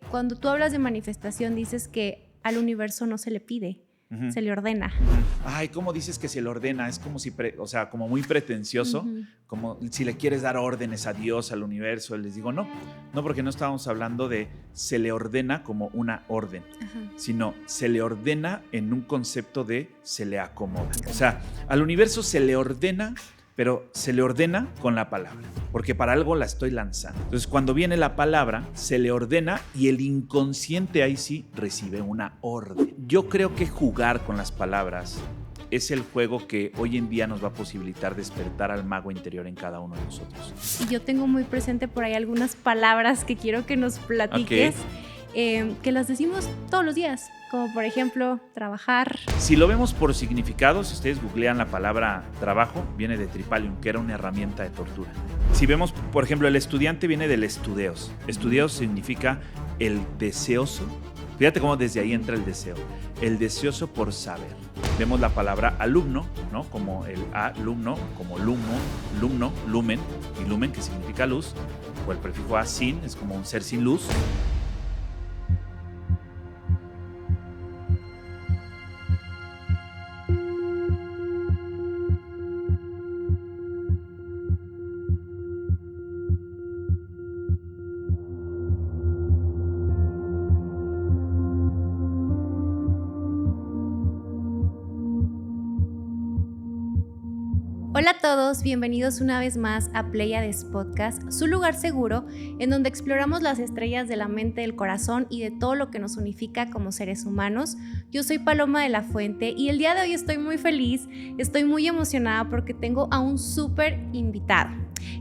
cuando tú hablas de manifestación dices que al universo no se le pide, se le ordena. Ay, ¿cómo dices que se le ordena? Es como si, como muy pretencioso, como si le quieres dar órdenes a Dios, al universo. Les digo, no, porque no estábamos hablando de se le ordena como una orden, sino se le ordena en un concepto de se le acomoda. O sea, al universo se le ordena, pero se le ordena con la palabra, porque para algo la estoy lanzando. Entonces, cuando viene la palabra, se le ordena y el inconsciente ahí sí recibe una orden. Yo creo que jugar con las palabras es el juego que hoy en día nos va a posibilitar despertar al mago interior en cada uno de nosotros. Y yo tengo muy presente por ahí algunas palabras que quiero que nos platiques, que las decimos todos los días, como por ejemplo, trabajar. Si lo vemos por significado, si ustedes googlean la palabra trabajo, viene de tripalium, que era una herramienta de tortura. Si vemos, por ejemplo, el estudiante viene del estudeos. Estudeos significa el deseoso. Fíjate cómo desde ahí entra el deseo. El deseoso por saber. Vemos la palabra alumno, ¿no? Como el alumno, como lumno, lumen, y lumen que significa luz, o el prefijo a sin, es como un ser sin luz. Hola a todos, bienvenidos una vez más a Pleiades Podcast, su lugar seguro en donde exploramos las estrellas de la mente, del corazón y de todo lo que nos unifica como seres humanos. Yo soy Paloma de la Fuente y el día de hoy estoy muy feliz, estoy muy emocionada porque tengo a un súper invitado.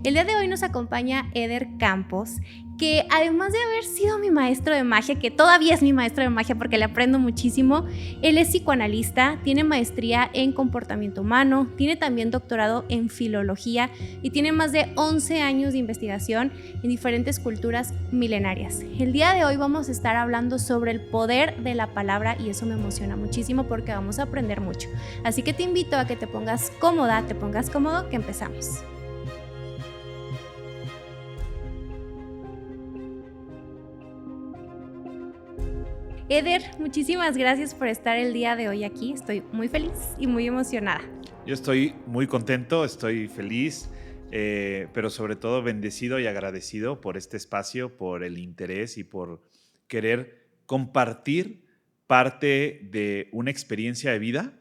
El día de hoy nos acompaña Eder Campos, que además de haber sido mi maestro de magia, que todavía es mi maestro de magia porque le aprendo muchísimo, él es psicoanalista, tiene maestría en comportamiento humano, tiene también doctorado en filología y tiene más de 11 años de investigación en diferentes culturas milenarias. El día de hoy vamos a estar hablando sobre el poder de la palabra y eso me emociona muchísimo porque vamos a aprender mucho. Así que te invito a que te pongas cómoda, te pongas cómodo, que empezamos. Eder, muchísimas gracias por estar el día de hoy aquí. Estoy muy feliz y muy emocionada. Yo estoy muy contento, estoy feliz, pero sobre todo bendecido y agradecido por este espacio, por el interés y por querer compartir parte de una experiencia de vida,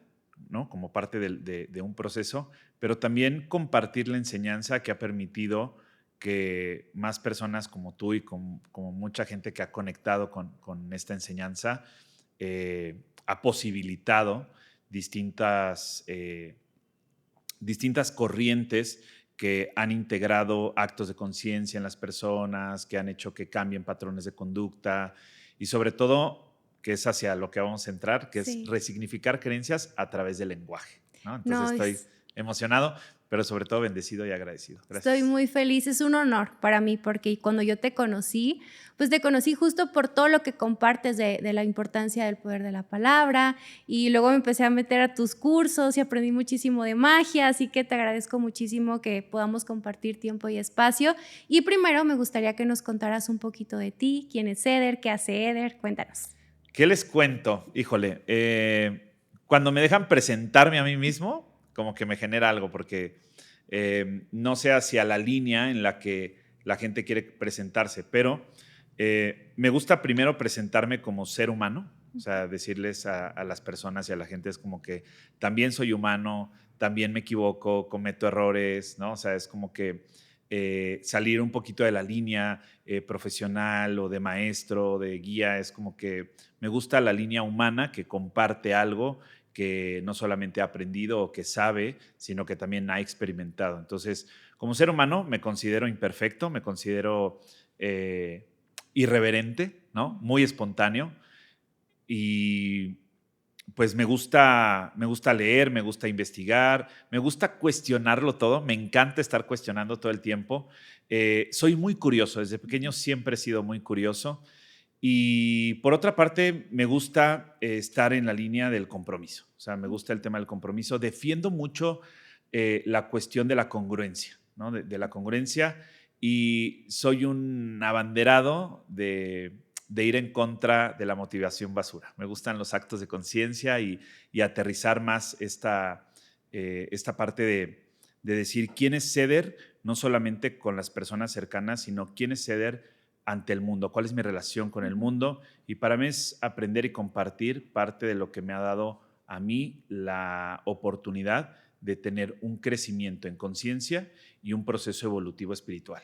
¿no? Como parte de un proceso, pero también compartir la enseñanza que ha permitido que más personas como tú y como mucha gente que ha conectado con esta enseñanza ha posibilitado distintas corrientes que han integrado actos de conciencia en las personas, que han hecho que cambien patrones de conducta y sobre todo que es hacia lo que vamos a entrar, que es resignificar creencias a través del lenguaje, ¿no? Entonces estoy emocionado, pero sobre todo bendecido y agradecido. Gracias. Estoy muy feliz, es un honor para mí porque cuando yo te conocí, pues te conocí justo por todo lo que compartes de la importancia del poder de la palabra y luego me empecé a meter a tus cursos y aprendí muchísimo de magia, así que te agradezco muchísimo que podamos compartir tiempo y espacio. Y primero me gustaría que nos contaras un poquito de ti, quién es Eder, qué hace Eder, cuéntanos. ¿Qué les cuento? Híjole, cuando me dejan presentarme a mí mismo, como que me genera algo, porque no sé hacia la línea en la que la gente quiere presentarse, pero me gusta primero presentarme como ser humano, o sea, decirles a las personas y a la gente es como que también soy humano, también me equivoco, cometo errores, ¿no? O sea, es como que salir un poquito de la línea profesional o de maestro, de guía, es como que me gusta la línea humana que comparte algo que no solamente ha aprendido o que sabe, sino que también ha experimentado. Entonces, como ser humano me considero imperfecto, me considero irreverente, ¿no? Muy espontáneo y pues me gusta leer, me gusta investigar, me gusta cuestionarlo todo, me encanta estar cuestionando todo el tiempo. Soy muy curioso, desde pequeño siempre he sido muy curioso. Y por otra parte, me gusta estar en la línea del compromiso. O sea, me gusta el tema del compromiso. Defiendo mucho la cuestión de la congruencia, ¿no? De la congruencia y soy un abanderado de de ir en contra de la motivación basura. Me gustan los actos de conciencia y aterrizar más esta parte de decir quién es ceder, no solamente con las personas cercanas, sino quién es ceder ante el mundo, cuál es mi relación con el mundo. Y para mí es aprender y compartir parte de lo que me ha dado a mí la oportunidad de tener un crecimiento en conciencia y un proceso evolutivo espiritual.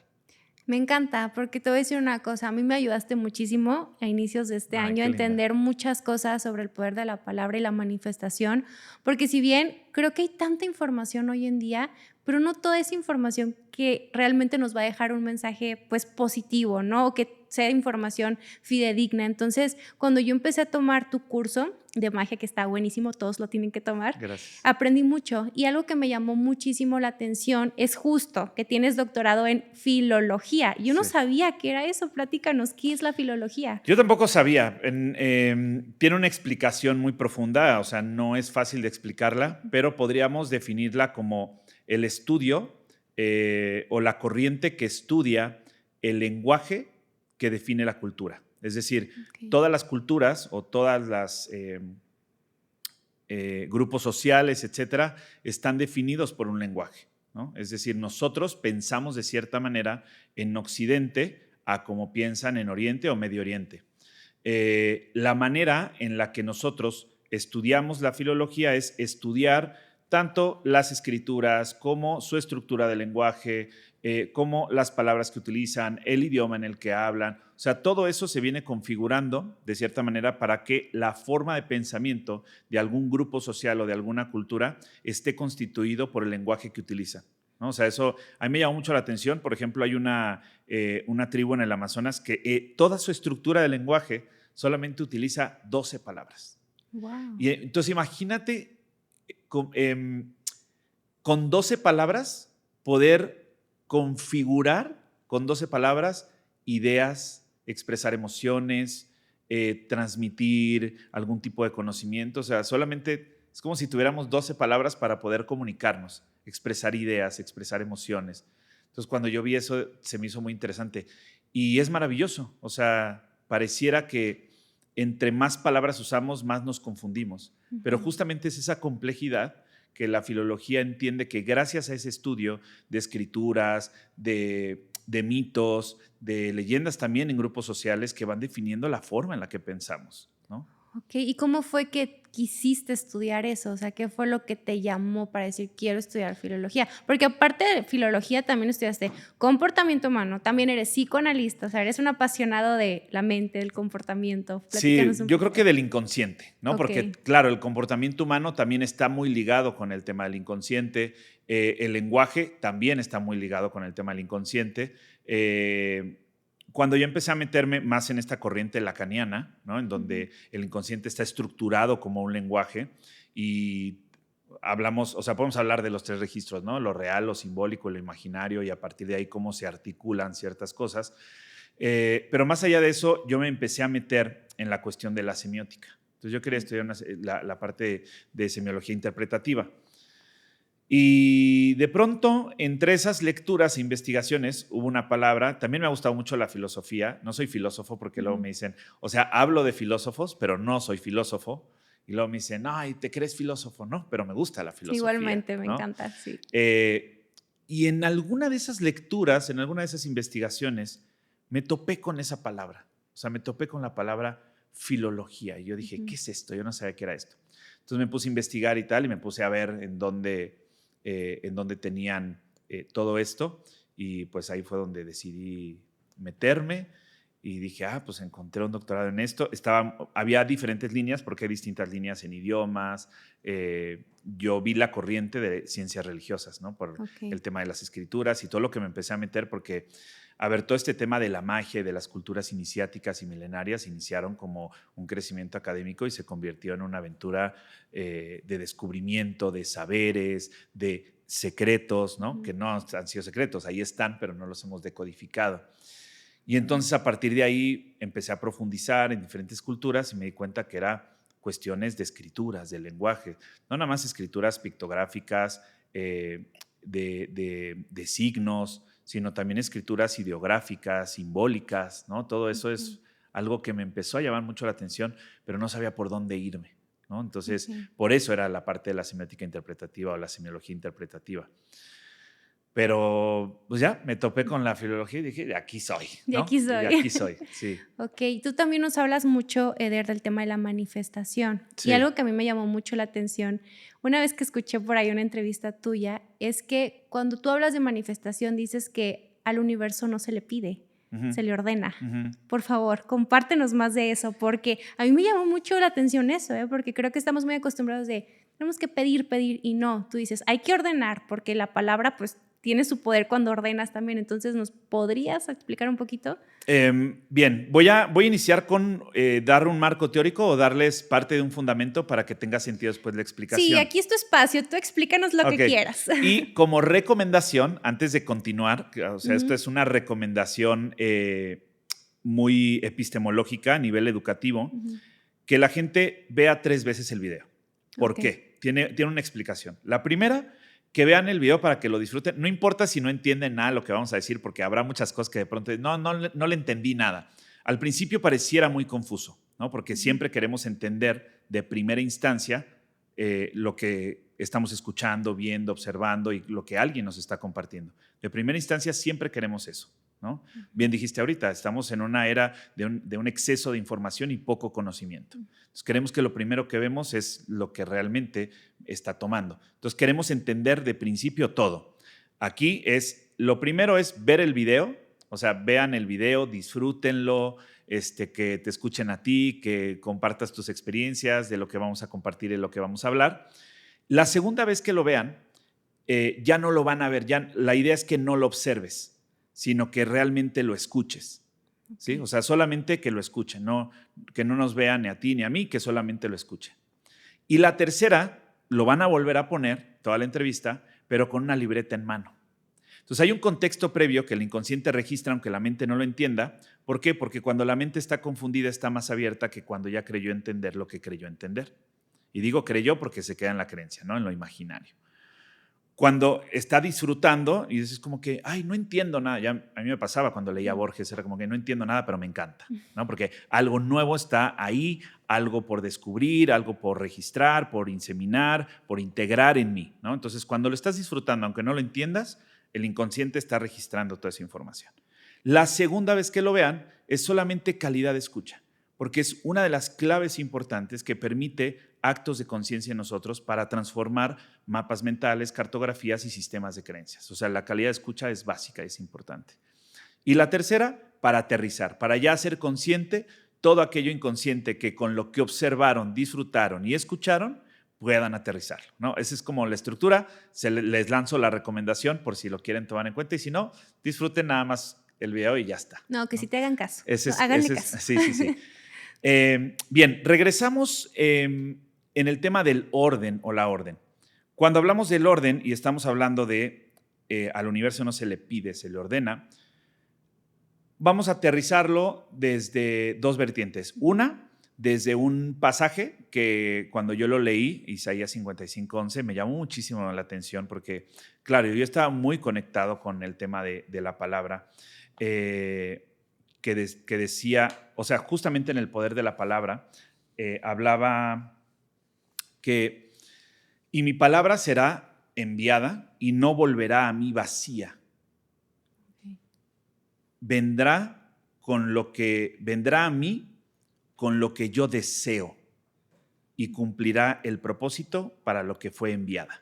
Me encanta, porque te voy a decir una cosa, a mí me ayudaste muchísimo a inicios de este Ay, año a qué linda. entender muchas cosas sobre el poder de la palabra y la manifestación, porque si bien creo que hay tanta información hoy en día, pero no toda esa información que realmente nos va a dejar un mensaje pues positivo, ¿no? O que sea información fidedigna. Entonces, cuando yo empecé a tomar tu curso de magia, que está buenísimo, todos lo tienen que tomar, Gracias. aprendí mucho. Y algo que me llamó muchísimo la atención es justo que tienes doctorado en filología. Yo no Sí. sabía qué era eso. Platícanos, ¿qué es la filología? Yo tampoco sabía. Tiene una explicación muy profunda, o sea, no es fácil de explicarla, pero podríamos definirla como el estudio o la corriente que estudia el lenguaje que define la cultura. Es decir, Okay. todas las culturas o todas las grupos sociales, etcétera, están definidos por un lenguaje, ¿no? Es decir, nosotros pensamos de cierta manera en Occidente a como piensan en Oriente o Medio Oriente. La manera en la que nosotros estudiamos la filología es estudiar tanto las escrituras como su estructura de lenguaje, como las palabras que utilizan, el idioma en el que hablan. O sea, todo eso se viene configurando de cierta manera para que la forma de pensamiento de algún grupo social o de alguna cultura esté constituido por el lenguaje que utiliza, ¿no? O sea, eso a mí me llama mucho la atención. Por ejemplo, hay una tribu en el Amazonas que toda su estructura de lenguaje solamente utiliza 12 palabras. Wow. Y entonces imagínate con 12 palabras poder configurar con 12 palabras ideas, expresar emociones, transmitir algún tipo de conocimiento. O sea, solamente es como si tuviéramos 12 palabras para poder comunicarnos, expresar ideas, expresar emociones. Entonces, cuando yo vi eso, se me hizo muy interesante. Y es maravilloso. O sea, pareciera que entre más palabras usamos, más nos confundimos. Pero justamente es esa complejidad que la filología entiende que gracias a ese estudio de escrituras, de mitos, de leyendas también en grupos sociales que van definiendo la forma en la que pensamos, ¿no? Ok, ¿y cómo fue que quisiste estudiar eso? O sea, ¿qué fue lo que te llamó para decir quiero estudiar filología? Porque aparte de filología también estudiaste comportamiento humano, también eres psicoanalista, o sea, eres un apasionado de la mente, del comportamiento. Platícanos Sí, un yo poco. creo que del inconsciente, ¿no? Ok. Porque, claro, el comportamiento humano también está muy ligado con el tema del inconsciente. El lenguaje también está muy ligado con el tema del inconsciente. Cuando yo empecé a meterme más en esta corriente lacaniana, ¿no? En donde el inconsciente está estructurado como un lenguaje y hablamos, o sea, podemos hablar de los 3 registros, ¿no? Lo real, lo simbólico, lo imaginario, y a partir de ahí cómo se articulan ciertas cosas. Pero más allá de eso, yo me empecé a meter en la cuestión de la semiótica. Entonces yo quería estudiar la parte de semiología interpretativa. Y de pronto, entre esas lecturas e investigaciones, hubo una palabra, también me ha gustado mucho la filosofía, no soy filósofo porque luego me dicen, o sea, hablo de filósofos, pero no soy filósofo, y luego me dicen, ay, ¿te crees filósofo? No, pero me gusta la Sí, filosofía. igualmente, me ¿no? encanta, sí. Y en alguna de esas lecturas, en alguna de esas investigaciones, me topé con esa palabra, o sea, me topé con la palabra filología, y yo dije, ¿qué es esto? Yo no sabía qué era esto. Entonces me puse a investigar y tal, y me puse a ver en dónde tenían todo esto, y pues ahí fue donde decidí meterme y dije, pues encontré un doctorado en esto. Había diferentes líneas porque hay distintas líneas en idiomas. Yo vi la corriente de ciencias religiosas, ¿no? Por el tema de las escrituras y todo lo que me empecé a meter porque, a ver, todo este tema de la magia y de las culturas iniciáticas y milenarias iniciaron como un crecimiento académico y se convirtió en una aventura de descubrimiento, de saberes, de secretos, ¿no? Que no han sido secretos, ahí están, pero no los hemos decodificado. Y entonces a partir de ahí empecé a profundizar en diferentes culturas y me di cuenta que era cuestiones de escrituras, de lenguaje, no nada más escrituras pictográficas, de signos, sino también escrituras ideográficas, simbólicas, ¿no? Todo eso es algo que me empezó a llamar mucho la atención, pero no sabía por dónde irme, ¿no? Entonces, Okay. por eso era la parte de la semiótica interpretativa o la semiología interpretativa. Pero pues ya me topé con la filología y dije, de aquí soy, De ¿no? aquí De soy. aquí soy, sí. Ok, tú también nos hablas mucho, Eder, del tema de la manifestación. Sí. Y algo que a mí me llamó mucho la atención, una vez que escuché por ahí una entrevista tuya, es que cuando tú hablas de manifestación dices que al universo no se le pide, se le ordena. Por favor, compártenos más de eso, porque a mí me llamó mucho la atención eso, porque creo que estamos muy acostumbrados de, tenemos que pedir, y no, tú dices, hay que ordenar, porque la palabra pues tiene su poder cuando ordenas también. Entonces, ¿nos podrías explicar un poquito? Bien, voy a iniciar con dar un marco teórico o darles parte de un fundamento para que tenga sentido después la explicación. Sí, aquí es tu espacio, tú explícanos lo que quieras. Y como recomendación, antes de continuar, o sea, esto es una recomendación muy epistemológica a nivel educativo, que la gente vea 3 veces el video. ¿Por qué? Tiene una explicación. La primera, que vean el video para que lo disfruten. No importa si no entienden nada de lo que vamos a decir, porque habrá muchas cosas que de pronto no le entendí nada. Al principio pareciera muy confuso, ¿no? Porque siempre queremos entender de primera instancia lo que estamos escuchando, viendo, observando y lo que alguien nos está compartiendo. De primera instancia siempre queremos eso, ¿no? Bien dijiste ahorita, estamos en una era de un exceso de información y poco conocimiento. Entonces queremos que lo primero que vemos es lo que realmente está tomando. Entonces queremos entender de principio todo. Aquí lo primero es ver el video, o sea, vean el video, disfrútenlo, que te escuchen a ti, que compartas tus experiencias de lo que vamos a compartir y lo que vamos a hablar. La segunda vez que lo vean, ya no lo van a ver, ya la idea es que no lo observes, sino que realmente lo escuches. ¿Sí? O sea, solamente que lo escuchen, que no nos vean ni a ti ni a mí, que solamente lo escuchen. Y la tercera, lo van a volver a poner, toda la entrevista, pero con una libreta en mano. Entonces hay un contexto previo que el inconsciente registra aunque la mente no lo entienda. ¿Por qué? Porque cuando la mente está confundida está más abierta que cuando ya creyó entender lo que creyó entender. Y digo creyó porque se queda en la creencia, ¿no? En lo imaginario. Cuando está disfrutando y dices como que, ay, no entiendo nada. Ya a mí me pasaba cuando leía a Borges, era como que no entiendo nada, pero me encanta, ¿no? Porque algo nuevo está ahí, algo por descubrir, algo por registrar, por inseminar, por integrar en mí, ¿no? Entonces, cuando lo estás disfrutando, aunque no lo entiendas, el inconsciente está registrando toda esa información. La segunda vez que lo vean es solamente calidad de escucha, porque es una de las claves importantes que permite actos de conciencia en nosotros para transformar mapas mentales, cartografías y sistemas de creencias. O sea, la calidad de escucha es básica, es importante. Y la tercera, para aterrizar, para ya ser consciente todo aquello inconsciente que con lo que observaron, disfrutaron y escucharon, puedan aterrizarlo, ¿no? Esa es como la estructura. Les lanzo la recomendación por si lo quieren tomar en cuenta y si no, disfruten nada más el video y ya está. No, que sí te hagan caso. Háganle caso. Sí. Bien, regresamos en el tema del orden o la orden. Cuando hablamos del orden y estamos hablando de al universo no se le pide, se le ordena, vamos a aterrizarlo desde 2 vertientes. Una, desde un pasaje que cuando yo lo leí, Isaías 55:11, me llamó muchísimo la atención porque, claro, yo estaba muy conectado con el tema de la palabra, que decía, o sea, justamente en el poder de la palabra, hablaba que, y mi palabra será enviada y no volverá a mí vacía. Vendrá a mí con lo que yo deseo y cumplirá el propósito para lo que fue enviada,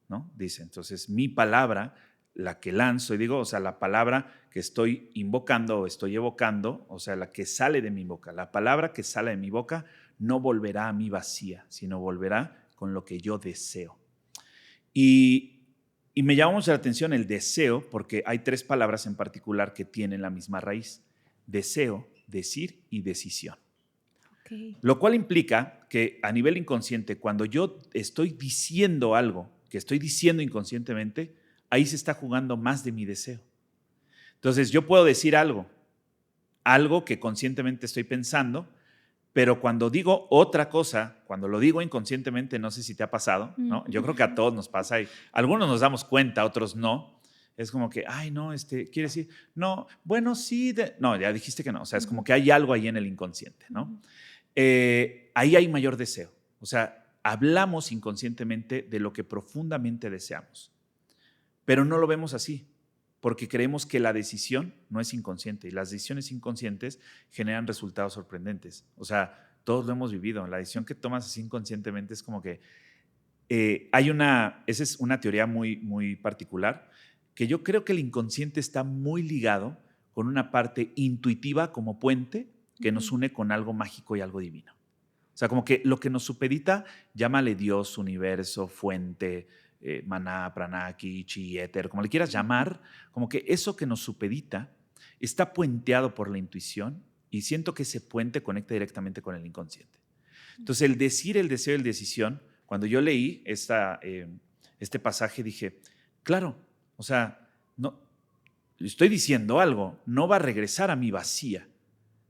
¿no? Dice, entonces, mi palabra, la que lanzo, y digo, o sea, la palabra que estoy invocando o estoy evocando, o sea, la que sale de mi boca, la palabra que sale de mi boca no volverá a mí vacía, sino volverá con lo que yo deseo. Y me llama mucho la atención el deseo, porque hay 3 palabras en particular que tienen la misma raíz: deseo, decir y decisión. Okay. Lo cual implica que a nivel inconsciente, cuando yo estoy diciendo algo que estoy diciendo inconscientemente, ahí se está jugando más de mi deseo. Entonces yo puedo decir algo que conscientemente estoy pensando, pero cuando digo otra cosa, cuando lo digo inconscientemente, no sé si te ha pasado, ¿no? Yo creo que a todos nos pasa y algunos nos damos cuenta, otros no, Es como que, ay, no, quiere decir, no, bueno, sí, no, ya dijiste que no. O sea, es como que hay algo ahí en el inconsciente, ¿no? Ahí hay mayor deseo. O sea, hablamos inconscientemente de lo que profundamente deseamos, pero no lo vemos así, porque creemos que la decisión no es inconsciente y las decisiones inconscientes generan resultados sorprendentes. O sea, todos lo hemos vivido. La decisión que tomas así inconscientemente es como que esa es una teoría muy, muy particular, que yo creo que el inconsciente está muy ligado con una parte intuitiva como puente que nos une con algo mágico y algo divino. O sea, como que lo que nos supedita, llámale Dios, universo, fuente, maná, prana, ki, chi, éter, como le quieras llamar, como que eso que nos supedita está puenteado por la intuición y siento que ese puente conecta directamente con el inconsciente. Entonces, el decir, el deseo y la decisión, cuando yo leí este pasaje dije, claro, o sea, no, estoy diciendo algo, no va a regresar a mí vacía,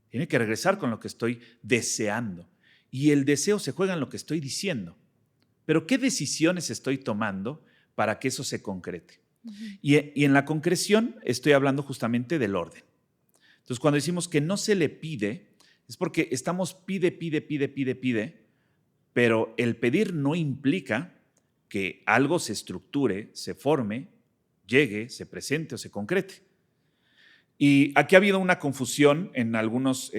tiene que regresar con lo que estoy deseando. Y el deseo se juega en lo que estoy diciendo. Pero ¿qué decisiones estoy tomando para que eso se concrete? Y en la concreción estoy hablando justamente del orden. Entonces, cuando decimos que no se le pide, es porque estamos pide, pero el pedir no implica que algo se estructure, se forme, llegue, se presente o se concrete. Y aquí ha habido una confusión en algunas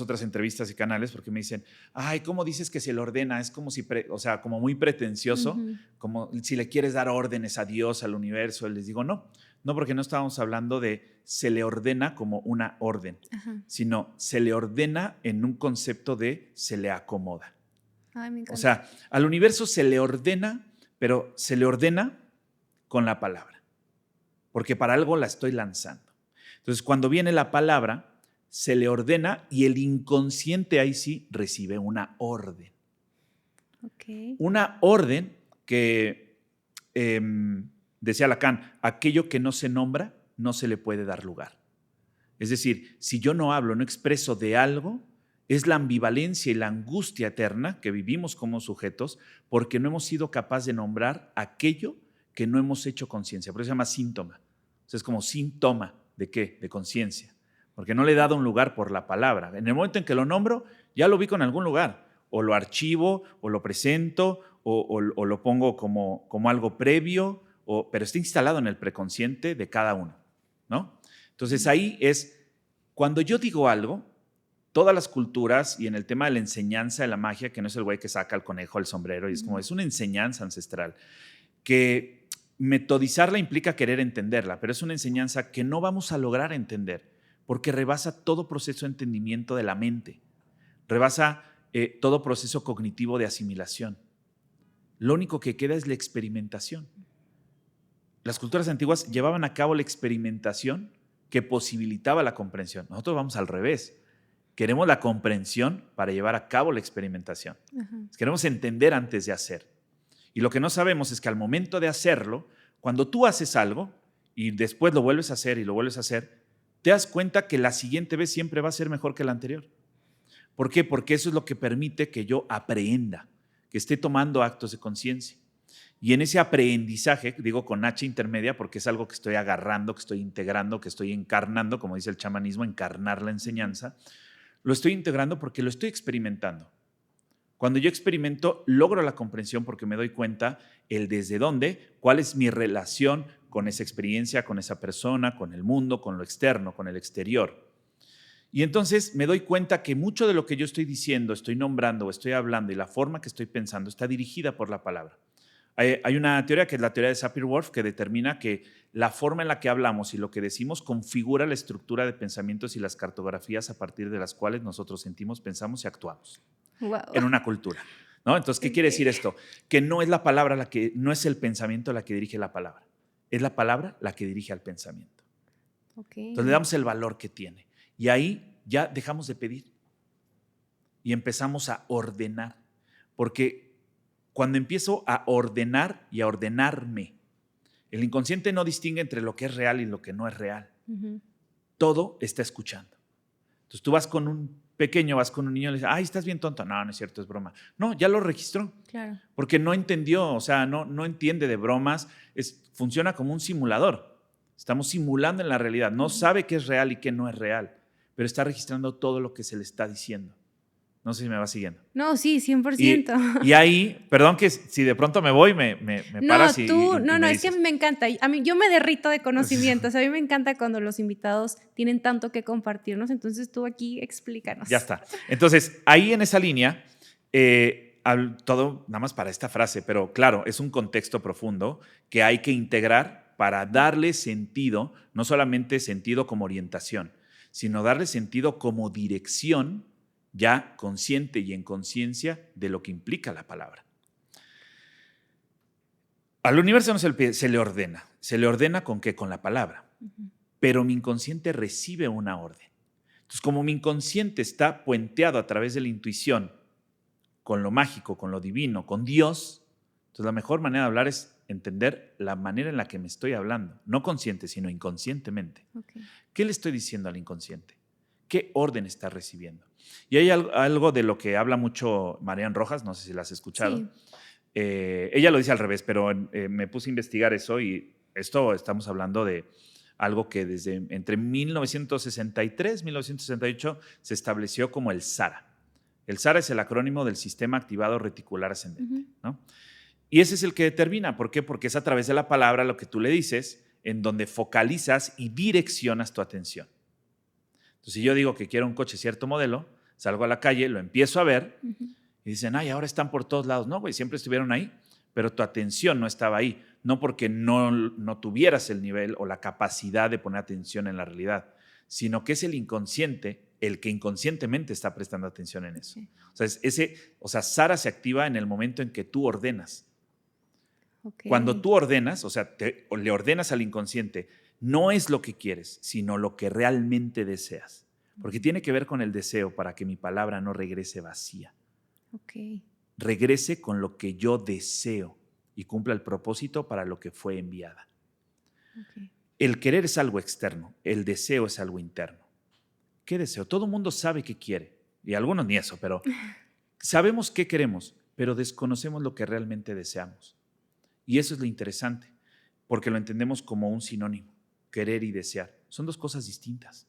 otras entrevistas y canales porque me dicen, ay, ¿cómo dices que se le ordena? Es como si, o sea, como muy pretencioso, como si le quieres dar órdenes a Dios, al universo. Les digo, no, porque no estábamos hablando de se le ordena como una orden, sino se le ordena en un concepto de se le acomoda. Ay, me encanta. O sea, al universo se le ordena, pero se le ordena con la palabra, porque para algo la estoy lanzando. Entonces, cuando viene la palabra, se le ordena y el inconsciente ahí sí recibe una orden. Okay. Una orden que, decía Lacan, aquello que no se nombra no se le puede dar lugar. Es decir, si yo no hablo, no expreso de algo, es la ambivalencia y la angustia eterna que vivimos como sujetos porque no hemos sido capaces de nombrar aquello que no hemos hecho conciencia. Por eso se llama síntoma. O sea, es como síntoma. ¿De qué? De conciencia. Porque no le he dado un lugar por la palabra. En el momento en que lo nombro, ya lo ubico en algún lugar. O lo archivo, o lo presento, o lo pongo como algo previo, pero está instalado en el preconsciente de cada uno, ¿no? Entonces ahí es, cuando yo digo algo, todas las culturas, y en el tema de la enseñanza de la magia, que no es el güey que saca el conejo, el sombrero, y es como, es una enseñanza ancestral, que metodizarla implica querer entenderla, pero es una enseñanza que no vamos a lograr entender porque rebasa todo proceso de entendimiento de la mente, rebasa todo proceso cognitivo de asimilación. Lo único que queda es la experimentación. Las culturas antiguas llevaban a cabo la experimentación que posibilitaba la comprensión. Nosotros vamos al revés. Queremos la comprensión para llevar a cabo la experimentación. Queremos entender antes de hacer. Y lo que no sabemos es que al momento de hacerlo, cuando tú haces algo y después lo vuelves a hacer y lo vuelves a hacer, te das cuenta que la siguiente vez siempre va a ser mejor que la anterior. ¿Por qué? Porque eso es lo que permite que yo aprenda, que esté tomando actos de conciencia. Y en ese aprendizaje, digo con H intermedia porque es algo que estoy agarrando, que estoy integrando, que estoy encarnando, como dice el chamanismo, encarnar la enseñanza, lo estoy integrando porque lo estoy experimentando. Cuando yo experimento, logro la comprensión porque me doy cuenta el desde dónde, cuál es mi relación con esa experiencia, con esa persona, con el mundo, con lo externo, con el exterior. Y entonces me doy cuenta que mucho de lo que yo estoy diciendo, estoy nombrando o estoy hablando y la forma que estoy pensando está dirigida por la palabra. Hay una teoría que es la teoría de Sapir-Whorf que determina que la forma en la que hablamos y lo que decimos configura la estructura de pensamientos y las cartografías a partir de las cuales nosotros sentimos, pensamos y actuamos. Wow. En una cultura, ¿no? Entonces, ¿qué quiere decir esto? Que no es la palabra no es el pensamiento la que dirige la palabra, es la palabra la que dirige al pensamiento. Entonces le damos el valor que tiene y ahí ya dejamos de pedir y empezamos a ordenar, porque cuando empiezo a ordenar y a ordenarme, el inconsciente no distingue entre lo que es real y lo que no es real. Todo está escuchando. Entonces tú vas con un pequeño, vas con un niño y le dices, ay, estás bien tonto. No, no es cierto, es broma. No, ya lo registró. Claro. Porque no entendió, o sea, no entiende de bromas, funciona como un simulador. Estamos simulando en la realidad. No sabe qué es real y qué no es real, pero está registrando todo lo que se le está diciendo. No sé si me va siguiendo. No, sí, 100%. Y ahí, perdón que si de pronto me voy, me paras y No, me es que a dices. mí me encanta. Yo me derrito de conocimientos. A mí me encanta cuando los invitados tienen tanto que compartirnos. Entonces tú aquí explícanos. Ya está. Entonces, ahí en esa línea, todo nada más para esta frase, pero claro, es un contexto profundo que hay que integrar para darle sentido, no solamente sentido como orientación, sino darle sentido como dirección ya consciente y en conciencia de lo que implica la palabra. Al universo no se le ordena. ¿Se le ordena con qué? Con la palabra. Pero mi inconsciente recibe una orden. Entonces, como mi inconsciente está puenteado a través de la intuición con lo mágico, con lo divino, con Dios, entonces la mejor manera de hablar es entender la manera en la que me estoy hablando. No consciente, sino inconscientemente. Okay. ¿Qué le estoy diciendo al inconsciente? ¿Qué orden está recibiendo? Y hay algo de lo que habla mucho Marian Rojas, no sé si la has escuchado. Sí. Ella lo dice al revés, pero me puse a investigar eso y esto estamos hablando de algo que desde entre 1963 y 1968 se estableció como el SARA. El SARA es el acrónimo del Sistema Activado Reticular Ascendente, ¿no? Y ese es el que determina. ¿Por qué? Porque es a través de la palabra lo que tú le dices, en donde focalizas y direccionas tu atención. Entonces, si yo digo que quiero un coche cierto modelo, salgo a la calle, lo empiezo a ver y dicen, ay, ahora están por todos lados. No, güey, siempre estuvieron ahí, pero tu atención no estaba ahí. No porque no tuvieras el nivel o la capacidad de poner atención en la realidad, sino que es el inconsciente el que inconscientemente está prestando atención en eso. Sí. O sea, SARA se activa en el momento en que tú ordenas. Okay. Cuando tú ordenas, o sea, le ordenas al inconsciente, no es lo que quieres, sino lo que realmente deseas. Porque tiene que ver con el deseo para que mi palabra no regrese vacía. Okay. Regrese con lo que yo deseo y cumpla el propósito para lo que fue enviada. Okay. El querer es algo externo, el deseo es algo interno. ¿Qué deseo? Todo el mundo sabe qué quiere, y algunos ni eso, pero sabemos qué queremos, pero desconocemos lo que realmente deseamos. Y eso es lo interesante, porque lo entendemos como un sinónimo, querer y desear. Son dos cosas distintas.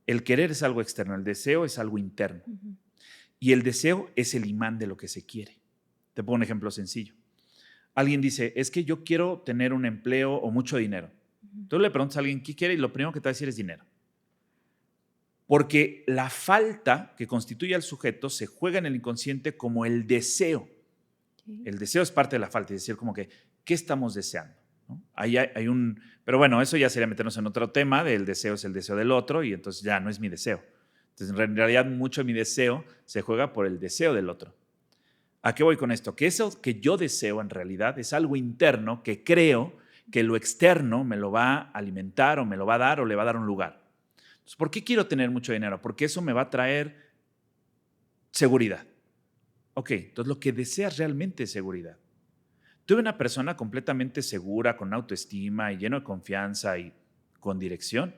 El querer es algo externo, el deseo es algo interno. Y el deseo es el imán de lo que se quiere. Te pongo un ejemplo sencillo. Alguien dice, es que yo quiero tener un empleo o mucho dinero. Tú le preguntas a alguien qué quiere y lo primero que te va a decir es dinero. Porque la falta que constituye al sujeto se juega en el inconsciente como el deseo. El deseo es parte de la falta, es decir, como que, ¿qué estamos deseando? ¿No? Ahí hay pero bueno, eso ya sería meternos en otro tema, del deseo es el deseo del otro y entonces ya no es mi deseo. Entonces, en realidad, mucho de mi deseo se juega por el deseo del otro. ¿A qué voy con esto? Que eso que yo deseo en realidad es algo interno que creo que lo externo me lo va a alimentar o me lo va a dar o le va a dar un lugar. Entonces, ¿por qué quiero tener mucho dinero? Porque eso me va a traer seguridad. Ok, entonces lo que deseas realmente es seguridad. Tuve una persona completamente segura, con autoestima y lleno de confianza y con dirección,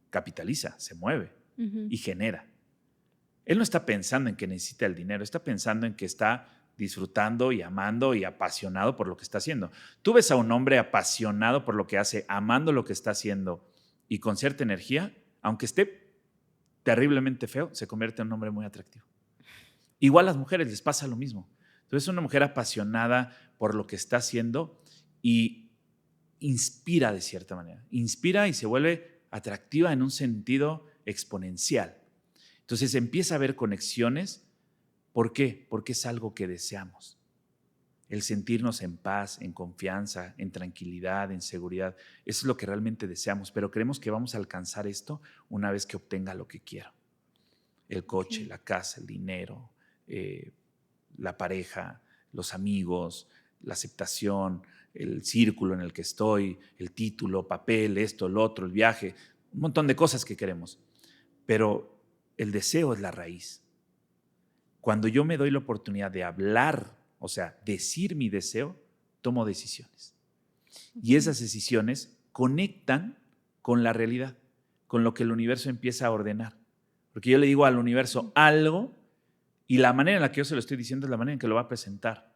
capitaliza, se mueve y genera. Él no está pensando en que necesita el dinero, está pensando en que está disfrutando y amando y apasionado por lo que está haciendo. Tú ves a un hombre apasionado por lo que hace, amando lo que está haciendo y con cierta energía, aunque esté terriblemente feo, se convierte en un hombre muy atractivo. Igual a las mujeres les pasa lo mismo. Entonces, una mujer apasionada por lo que está haciendo y inspira de cierta manera. Inspira y se vuelve atractiva en un sentido exponencial. Entonces, empieza a haber conexiones. ¿Por qué? Porque es algo que deseamos. El sentirnos en paz, en confianza, en tranquilidad, en seguridad. Eso es lo que realmente deseamos, pero creemos que vamos a alcanzar esto una vez que obtenga lo que quiero. El coche, okay, la casa, el dinero, la pareja, los amigos, la aceptación, el círculo en el que estoy, el título, papel, esto, lo otro, el viaje, un montón de cosas que queremos. Pero el deseo es la raíz. Cuando yo me doy la oportunidad de hablar, o sea, decir mi deseo, tomo decisiones. Y esas decisiones conectan con la realidad, con lo que el universo empieza a ordenar. Porque yo le digo al universo algo y la manera en la que yo se lo estoy diciendo es la manera en que lo va a presentar.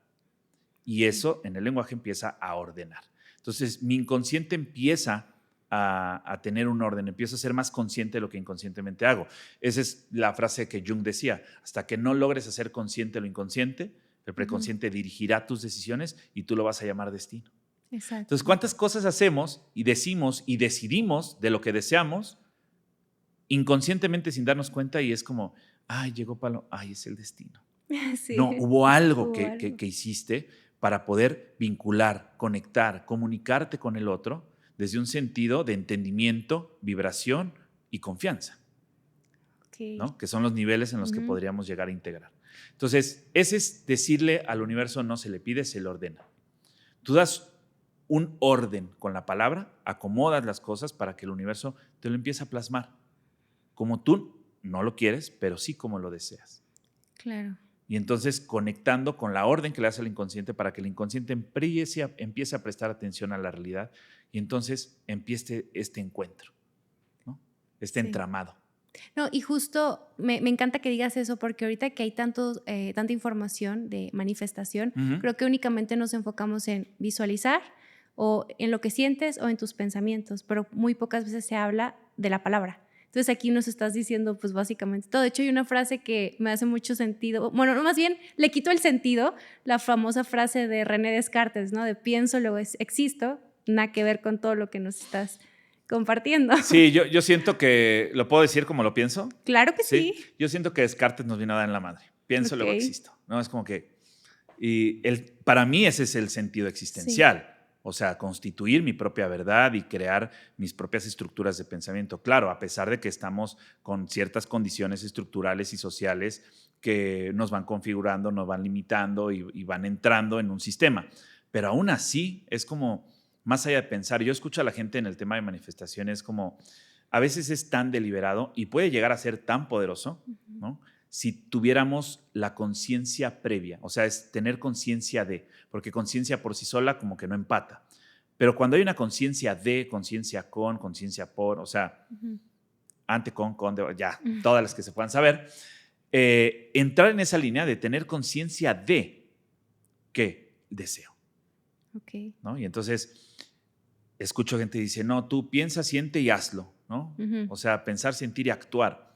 Y eso en el lenguaje empieza a ordenar. Entonces, mi inconsciente empieza a tener un orden, empiezo a ser más consciente de lo que inconscientemente hago. Esa es la frase que Jung decía: hasta que no logres hacer consciente lo inconsciente, el preconsciente dirigirá tus decisiones y tú lo vas a llamar destino. Exacto. Entonces, ¿cuántas cosas hacemos y decimos y decidimos de lo que deseamos inconscientemente sin darnos cuenta? Y es como, ay, llegó Palo, ay, es el destino. Sí, No, hubo algo hubo que, algo. que hiciste para poder vincular, conectar, comunicarte con el otro desde un sentido de entendimiento, vibración y confianza, Okay. ¿no? Que son los niveles en los que podríamos llegar a integrar. Entonces, ese es decirle al universo: no se le pide, se le ordena. Tú das un orden con la palabra, acomodas las cosas para que el universo te lo empiece a plasmar, como tú no lo quieres, pero sí como lo deseas. Claro. Y entonces conectando con la orden que le hace al inconsciente para que el inconsciente empiece a prestar atención a la realidad y entonces empiece este encuentro, ¿no? Este entramado. No, y justo me encanta que digas eso, porque ahorita que hay tanta información de manifestación, creo que únicamente nos enfocamos en visualizar o en lo que sientes o en tus pensamientos, pero muy pocas veces se habla de la palabra. Entonces aquí nos estás diciendo pues básicamente todo. De hecho hay una frase que me hace mucho sentido, bueno, no, más bien le quito el sentido, la famosa frase de René Descartes, ¿no? De pienso, luego existo, nada que ver con todo lo que nos estás compartiendo. Sí, yo siento que, ¿lo puedo decir como lo pienso? Claro que sí. Yo siento que Descartes nos vino a dar en la madre. Pienso, luego existo. ¿No? Es como que, para mí ese es el sentido existencial. Sí. O sea, constituir mi propia verdad y crear mis propias estructuras de pensamiento. Claro, a pesar de que estamos con ciertas condiciones estructurales y sociales que nos van configurando, nos van limitando y van entrando en un sistema. Pero aún así es como, más allá de pensar, yo escucho a la gente en el tema de manifestaciones como, a veces es tan deliberado y puede llegar a ser tan poderoso, ¿no? Si tuviéramos la conciencia previa, o sea, es tener conciencia de, porque conciencia por sí sola como que no empata. Pero cuando hay una conciencia de, conciencia con, conciencia por, o sea, ante, con, de, ya, todas las que se puedan saber, entrar en esa línea de tener conciencia de qué deseo. Okay. ¿No? Y entonces escucho gente que dice, no, tú piensa, siente y hazlo, ¿no? O sea, pensar, sentir y actuar.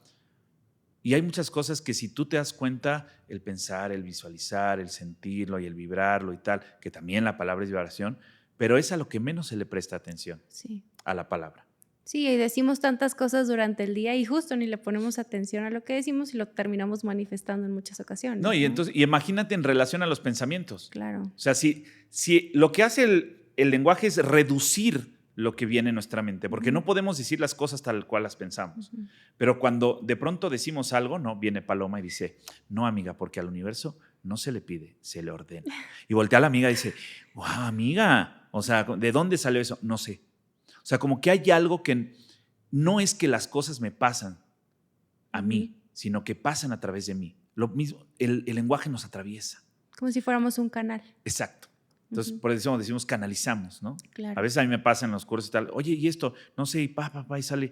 Y hay muchas cosas que si tú te das cuenta, el pensar, el visualizar, el sentirlo y el vibrarlo y tal, que también la palabra es vibración, pero es a lo que menos se le presta atención, a la palabra. Sí, y decimos tantas cosas durante el día y justo ni le ponemos atención a lo que decimos y lo terminamos manifestando en muchas ocasiones. No, y entonces, y imagínate en relación a los pensamientos. Claro. O sea, si lo que hace el lenguaje es reducir lo que viene en nuestra mente, porque no podemos decir las cosas tal cual las pensamos. Pero cuando de pronto decimos algo, no, viene Paloma y dice, no, amiga, porque al universo no se le pide, se le ordena. Y voltea a la amiga y dice, wow, amiga, o sea, ¿de dónde salió eso? No sé. O sea, como que hay algo que no es que las cosas me pasan a mí, sino que pasan a través de mí. Lo mismo, el lenguaje nos atraviesa. Como si fuéramos un canal. Exacto. Entonces, por eso decimos canalizamos, ¿no? Claro. A veces a mí me pasa en los cursos y tal, oye, ¿y esto? No sé, y y sale.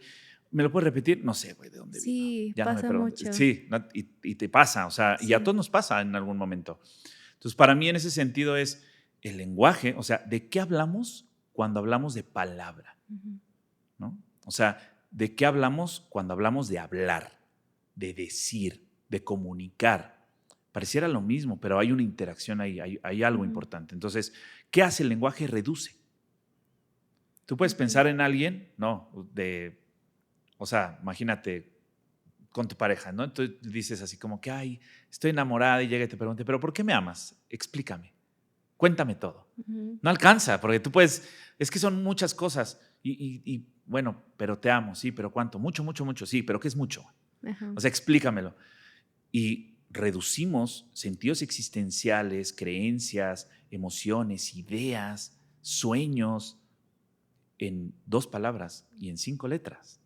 ¿Me lo puedes repetir? No sé, güey, ¿de dónde vino? Sí, ya pasa mucho. Sí, y te pasa, o sea, y a todos nos pasa en algún momento. Entonces, para mí en ese sentido es el lenguaje, o sea, ¿de qué hablamos cuando hablamos de palabra? ¿No? O sea, ¿de qué hablamos cuando hablamos de hablar, de decir, de comunicar? Pareciera lo mismo, pero hay una interacción ahí, hay algo importante. Entonces, ¿qué hace el lenguaje? Reduce. Tú puedes pensar en alguien, ¿no? O sea, imagínate con tu pareja, ¿no? Entonces dices así como que, ay, estoy enamorada y llega y te pregunta, ¿pero por qué me amas? Explícame, cuéntame todo. No alcanza, porque tú puedes, es que son muchas cosas y bueno, pero te amo, sí, pero ¿cuánto? Mucho, mucho, mucho, sí, pero ¿qué es mucho? O sea, explícamelo. Y reducimos sentidos existenciales, creencias, emociones, ideas, sueños en 2 palabras y en 5 letras.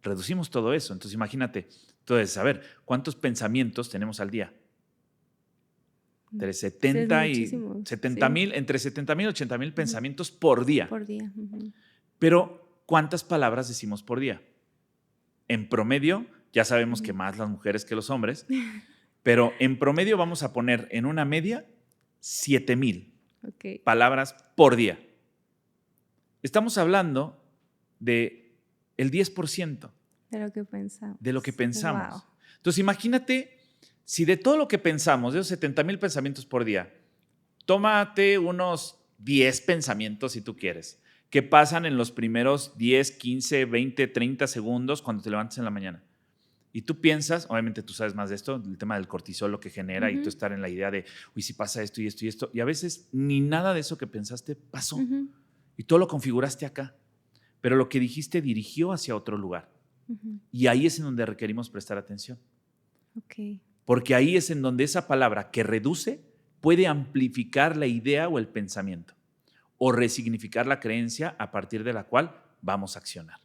Reducimos todo eso. Entonces, imagínate, entonces, a ver, ¿cuántos pensamientos tenemos al día? Entre 70 y 70,000, entre 70,000 y 80,000 pensamientos por día. Por día. Pero, ¿cuántas palabras decimos por día? En promedio, ya sabemos que más las mujeres que los hombres, pero en promedio vamos a poner en una media 7,000 palabras por día. estamos hablando de el 10% De lo que pensamos. de lo que pensamos. Wow. Entonces, imagínate si de todo lo que pensamos, de esos 70,000 pensamientos por día, tómate unos 10 pensamientos, si tú quieres, que pasan en los primeros 10, 15, 20, 30 segundos cuando te levantas en la mañana. Y tú piensas, obviamente tú sabes más de esto, el tema del cortisol, lo que genera, y tú estar en la idea de, uy, si pasa esto y esto y esto, y a veces ni nada de eso que pensaste pasó. Y tú lo configuraste acá, pero lo que dijiste dirigió hacia otro lugar. Y ahí es en donde requerimos prestar atención. Okay. Porque ahí es en donde esa palabra que reduce puede amplificar la idea o el pensamiento o resignificar la creencia a partir de la cual vamos a accionar,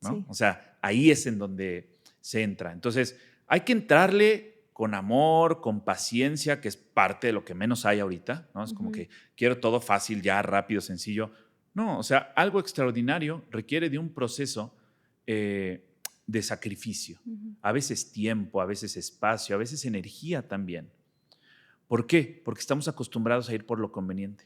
¿no? Sí. O sea, ahí es en donde se entra. Entonces, hay que entrarle con amor, con paciencia, que es parte de lo que menos hay ahorita, ¿no? Es como que quiero todo fácil, ya, rápido, sencillo. No, o sea, algo extraordinario requiere de un proceso de sacrificio. A veces tiempo, a veces espacio, a veces energía también. ¿Por qué? Porque estamos acostumbrados a ir por lo conveniente,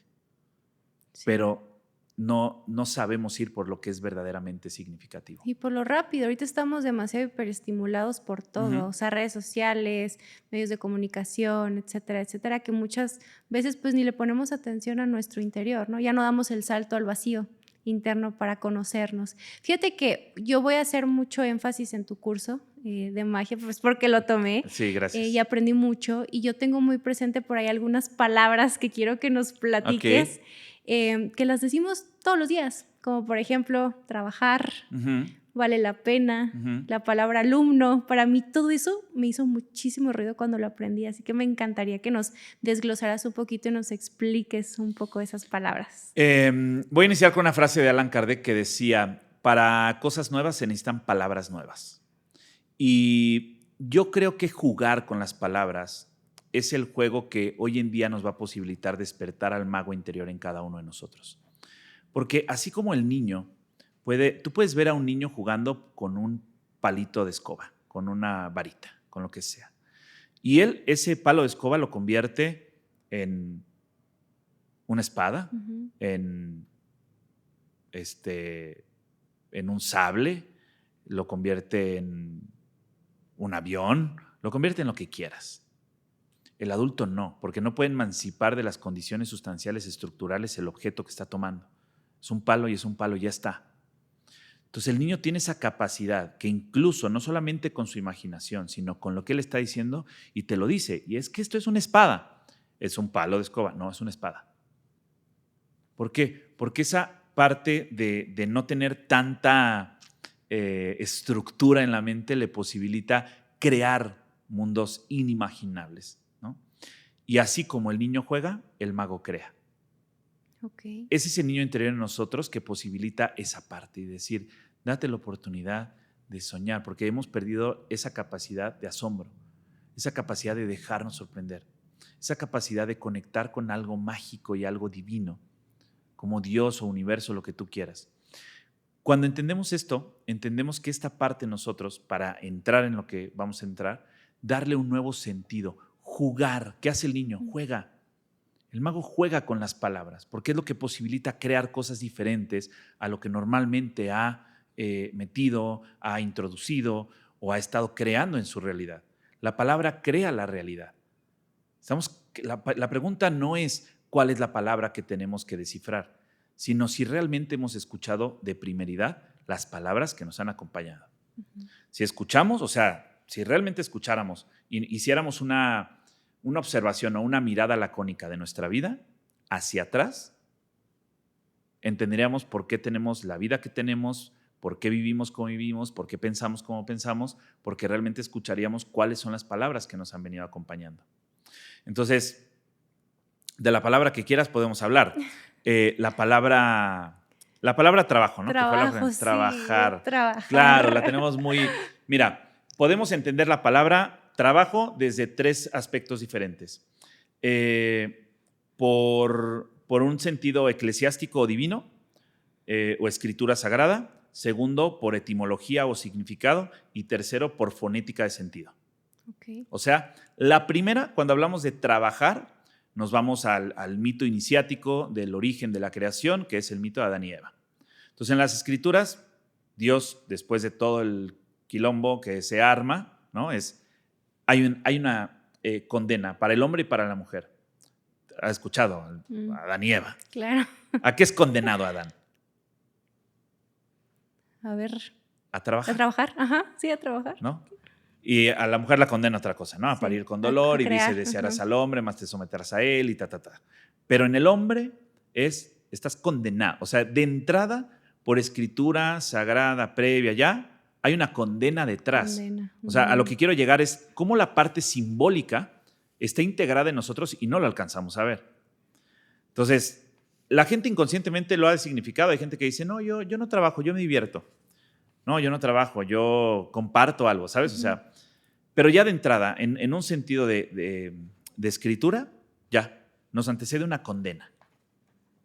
pero no sabemos ir por lo que es verdaderamente significativo. Y por lo rápido, ahorita estamos demasiado hiperestimulados por todo, o sea, redes sociales, medios de comunicación, etcétera, etcétera, que muchas veces pues ni le ponemos atención a nuestro interior, ¿no? Ya no damos el salto al vacío interno para conocernos. Fíjate que yo voy a hacer mucho énfasis en tu curso de magia, pues porque lo tomé. Sí, gracias. Y aprendí mucho y yo tengo muy presente por ahí algunas palabras que quiero que nos platiques, que las decimos todos los días, como por ejemplo, trabajar, vale la pena, la palabra alumno. Para mí todo eso me hizo muchísimo ruido cuando lo aprendí, así que me encantaría que nos desglosaras un poquito y nos expliques un poco esas palabras. Voy a iniciar con una frase de Allan Kardec que decía, para cosas nuevas se necesitan palabras nuevas. Y yo creo que jugar con las palabras es el juego que hoy en día nos va a posibilitar despertar al mago interior en cada uno de nosotros. Porque así como el niño tú puedes ver a un niño jugando con un palito de escoba, con una varita, con lo que sea. Y él ese palo de escoba lo convierte en una espada, en un sable, lo convierte en un avión, lo convierte en lo que quieras. El adulto no, porque no puede emancipar de las condiciones sustanciales estructurales el objeto que está tomando. Es un palo y es un palo y ya está. Entonces el niño tiene esa capacidad que incluso no solamente con su imaginación, sino con lo que él está diciendo y te lo dice. Y es que esto es una espada. Es un palo de escoba. No, es una espada. ¿Por qué? Porque esa parte de no tener tanta estructura en la mente le posibilita crear mundos inimaginables, ¿no? Y así como el niño juega, el mago crea. Okay. Es ese niño interior en nosotros que posibilita esa parte y decir, date la oportunidad de soñar, porque hemos perdido esa capacidad de asombro, esa capacidad de dejarnos sorprender, esa capacidad de conectar con algo mágico y algo divino, como Dios o universo, lo que tú quieras. Cuando entendemos esto, entendemos que esta parte de nosotros, para entrar en lo que vamos a entrar, darle un nuevo sentido, jugar. ¿Qué hace el niño? Juega. El mago juega con las palabras, porque es lo que posibilita crear cosas diferentes a lo que normalmente ha metido, ha introducido o ha estado creando en su realidad. La palabra crea la realidad. La pregunta no es cuál es la palabra que tenemos que descifrar, sino si realmente hemos escuchado de primeridad las palabras que nos han acompañado. Si escuchamos, o sea, si realmente escucháramos y hiciéramos una observación o una mirada lacónica de nuestra vida hacia atrás, entenderíamos por qué tenemos la vida que tenemos, por qué vivimos como vivimos, por qué pensamos como pensamos, porque realmente escucharíamos cuáles son las palabras que nos han venido acompañando. Entonces, de la palabra que quieras podemos hablar. La palabra trabajo, ¿no? Trabajo, sí, trabajar. Trabajar. Claro, la tenemos muy... Mira, podemos entender la palabra trabajo desde 3 aspectos diferentes. Por un sentido eclesiástico o divino o escritura sagrada. Segundo, por etimología o significado. Y tercero, por fonética de sentido. Okay. O sea, la primera, cuando hablamos de trabajar, nos vamos al mito iniciático del origen de la creación, que es el mito de Adán y Eva. Entonces, en las Escrituras, Dios, después de todo el quilombo que se arma, ¿no? Hay una condena para el hombre y para la mujer. ¿Has escuchado? Adán y Eva. Claro. ¿A qué es condenado Adán? A ver. A trabajar. A trabajar, ajá, sí, a trabajar. ¿No? Y a la mujer la condena a otra cosa, ¿no? A parir con dolor, y dice, desearás al hombre, más te someterás a él, y ta. Pero en el hombre estás condenado. O sea, de entrada, por escritura sagrada, previa, ya, hay una condena detrás. O sea, a lo que quiero llegar es cómo la parte simbólica está integrada en nosotros y no lo alcanzamos a ver. Entonces, la gente inconscientemente lo ha significado. Hay gente que dice, no, yo no trabajo, yo me divierto. No, yo no trabajo, yo comparto algo, ¿sabes? O sea, pero ya de entrada, en un sentido de escritura, ya, nos antecede una condena.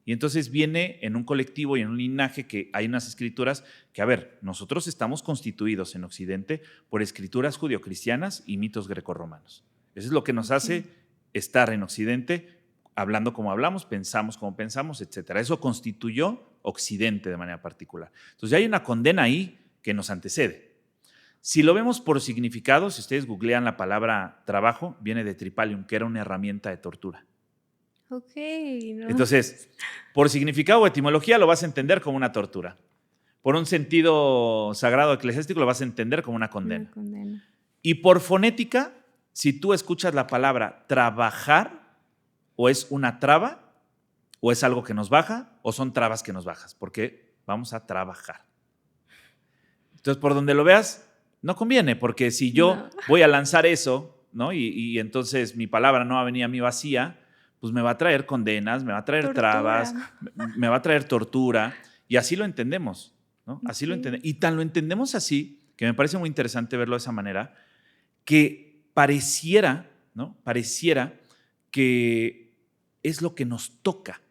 Y entonces viene en un colectivo y en un linaje que hay unas escrituras que, a ver, nosotros estamos constituidos en Occidente por escrituras judio-cristianas y mitos grecorromanos. Eso es lo que nos hace estar en Occidente hablando como hablamos, pensamos como pensamos, etc. Eso constituyó Occidente de manera particular. Entonces ya hay una condena ahí que nos antecede. Si lo vemos por significado, si ustedes googlean la palabra trabajo, viene de tripalium, que era una herramienta de tortura. Ok. No. Entonces, por significado o etimología lo vas a entender como una tortura. Por un sentido sagrado eclesiástico lo vas a entender como una condena. Una condena. Y por fonética, si tú escuchas la palabra trabajar, o es una traba, o es algo que nos baja, o son trabas que nos bajas, porque vamos a trabajar. Entonces, por donde lo veas, no conviene, porque si yo voy a lanzar eso, ¿no? Y entonces mi palabra no va a venir a mí vacía, pues me va a traer condenas, me va a traer tortura. Trabas, me va a traer tortura, y así lo entendemos, ¿no? Así lo entendemos. Y tan lo entendemos así, que me parece muy interesante verlo de esa manera, que pareciera, ¿no? Pareciera que es lo que nos toca.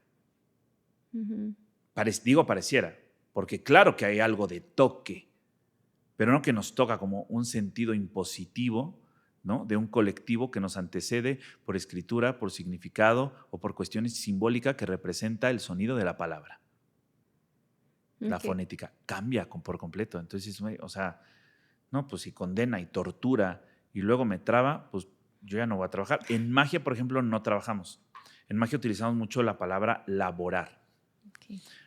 Digo pareciera, porque claro que hay algo de toque, pero no que nos toca como un sentido impositivo, ¿no? De un colectivo que nos antecede por escritura, por significado o por cuestiones simbólicas que representa el sonido de la palabra. La fonética cambia por completo. Entonces, o sea, no, pues si condena y tortura y luego me traba, pues yo ya no voy a trabajar. En magia, por ejemplo, no trabajamos. En magia utilizamos mucho la palabra laborar.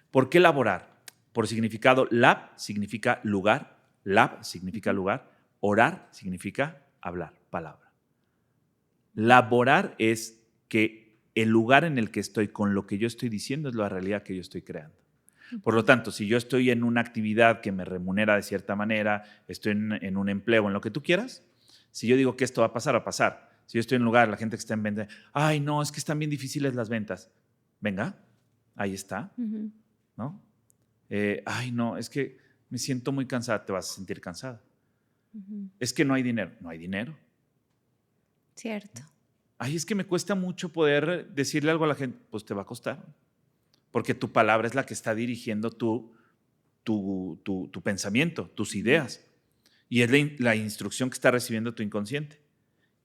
¿Por qué laborar? Por significado, lab significa lugar, lab significa lugar, orar significa hablar, palabra. Laborar es que el lugar en el que estoy con lo que yo estoy diciendo es la realidad que yo estoy creando. Por lo tanto, si yo estoy en una actividad que me remunera de cierta manera, estoy en un empleo, en lo que tú quieras, si yo digo que esto va a pasar, va a pasar. Si yo estoy en un lugar, la gente que está en venta, ay, no, es que están bien difíciles las ventas. Venga, ahí está, ¿no? Ay, no, es que me siento muy cansada, te vas a sentir cansada. Es que no hay dinero. No hay dinero. Cierto. Ay, es que me cuesta mucho poder decirle algo a la gente. Pues te va a costar. Porque tu palabra es la que está dirigiendo tu pensamiento, tus ideas. Y es la instrucción que está recibiendo tu inconsciente.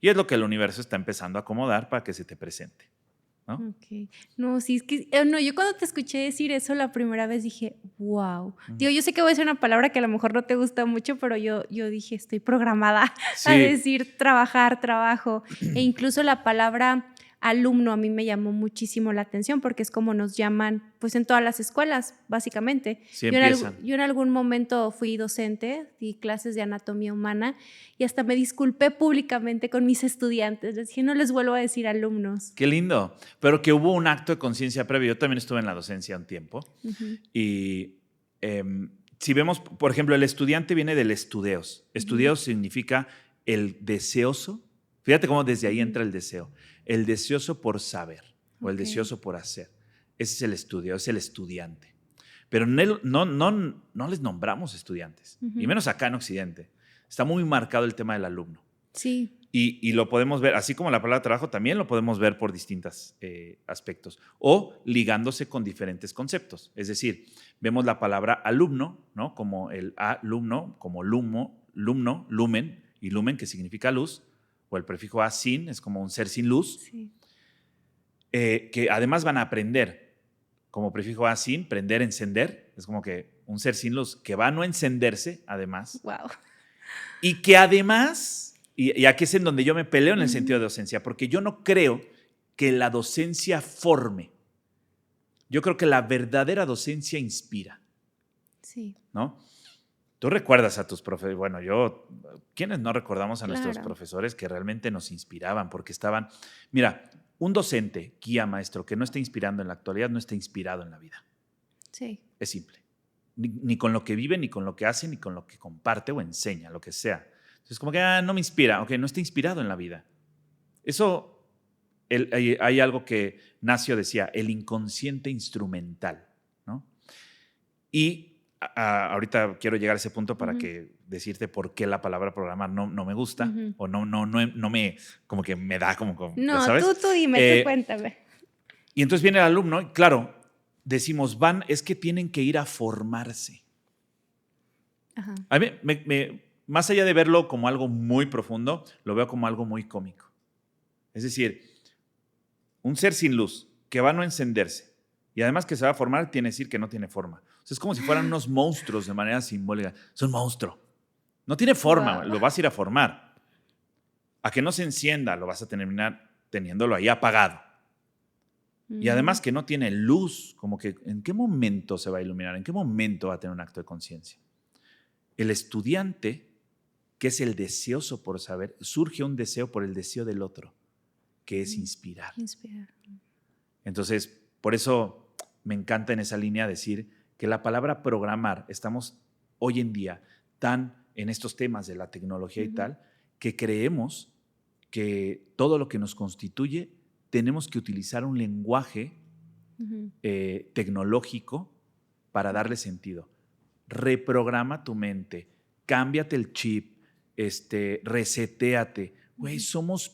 Y es lo que el universo está empezando a acomodar para que se te presente, ¿no? Ok. No, sí, es que no, yo cuando te escuché decir eso la primera vez dije, wow. Digo, yo sé que voy a decir una palabra que a lo mejor no te gusta mucho, pero yo dije, estoy programada a decir trabajar, trabajo. E incluso la palabra alumno a mí me llamó muchísimo la atención porque es como nos llaman pues en todas las escuelas, básicamente. Sí, yo en algún momento fui docente, di clases de anatomía humana y hasta me disculpé públicamente con mis estudiantes. Les dije, no les vuelvo a decir alumnos. Qué lindo, pero que hubo un acto de conciencia previo. Yo también estuve en la docencia un tiempo y si vemos, por ejemplo, el estudiante viene del estudeos. Estudeos significa el deseoso. Fíjate cómo desde ahí entra el deseo. El deseoso por saber o el deseoso por hacer. Ese es el estudio, es el estudiante. Pero no les nombramos estudiantes, y menos acá en Occidente. Está muy marcado el tema del alumno. Sí. Y lo podemos ver, así como la palabra trabajo, también lo podemos ver por distintos aspectos o ligándose con diferentes conceptos. Es decir, vemos la palabra alumno, ¿no? Como el alumno, como lumno, lumen, y lumen que significa luz, o el prefijo a sin, es como un ser sin luz. Sí. que además van a aprender, como prefijo a sin, prender, encender. Es como que un ser sin luz que va a no encenderse, además. Wow. Y que además, y aquí es en donde yo me peleo en el sentido de docencia, porque yo no creo que la docencia forme. Yo creo que la verdadera docencia inspira. Sí. ¿No? Tú recuerdas a tus profesores, bueno, ¿quiénes no recordamos a nuestros profesores que realmente nos inspiraban? Porque estaban, mira, un docente, guía, maestro, que no está inspirando en la actualidad, no está inspirado en la vida. Sí. Es simple. Ni con lo que vive, ni con lo que hace, ni con lo que comparte o enseña, lo que sea. Entonces, como que, no me inspira, ok, no está inspirado en la vida. Eso, hay algo que Nacio decía, el inconsciente instrumental, ¿no? Y ahorita quiero llegar a ese punto para decirte por qué la palabra programar no me gusta o no me, como que me da como no, ¿sabes? tú dime, tú cuéntame. Y entonces viene el alumno y claro, decimos, es que tienen que ir a formarse. Ajá. A mí, más allá de verlo como algo muy profundo, lo veo como algo muy cómico. Es decir, un ser sin luz que va a no encenderse y además que se va a formar, tiene que decir que no tiene forma. O sea, es como si fueran unos monstruos de manera simbólica. Es un monstruo. No tiene forma, lo vas a ir a formar. A que no se encienda, lo vas a terminar teniéndolo ahí apagado. Y además que no tiene luz, como que ¿en qué momento se va a iluminar? ¿En qué momento va a tener un acto de conciencia? El estudiante, que es el deseoso por saber, surge un deseo por el deseo del otro, que es inspirar. Entonces, por eso me encanta en esa línea decir que la palabra programar, estamos hoy en día tan en estos temas de la tecnología y tal, que creemos que todo lo que nos constituye tenemos que utilizar un lenguaje tecnológico para darle sentido. Reprograma tu mente, cámbiate el chip, resetéate. Güey, somos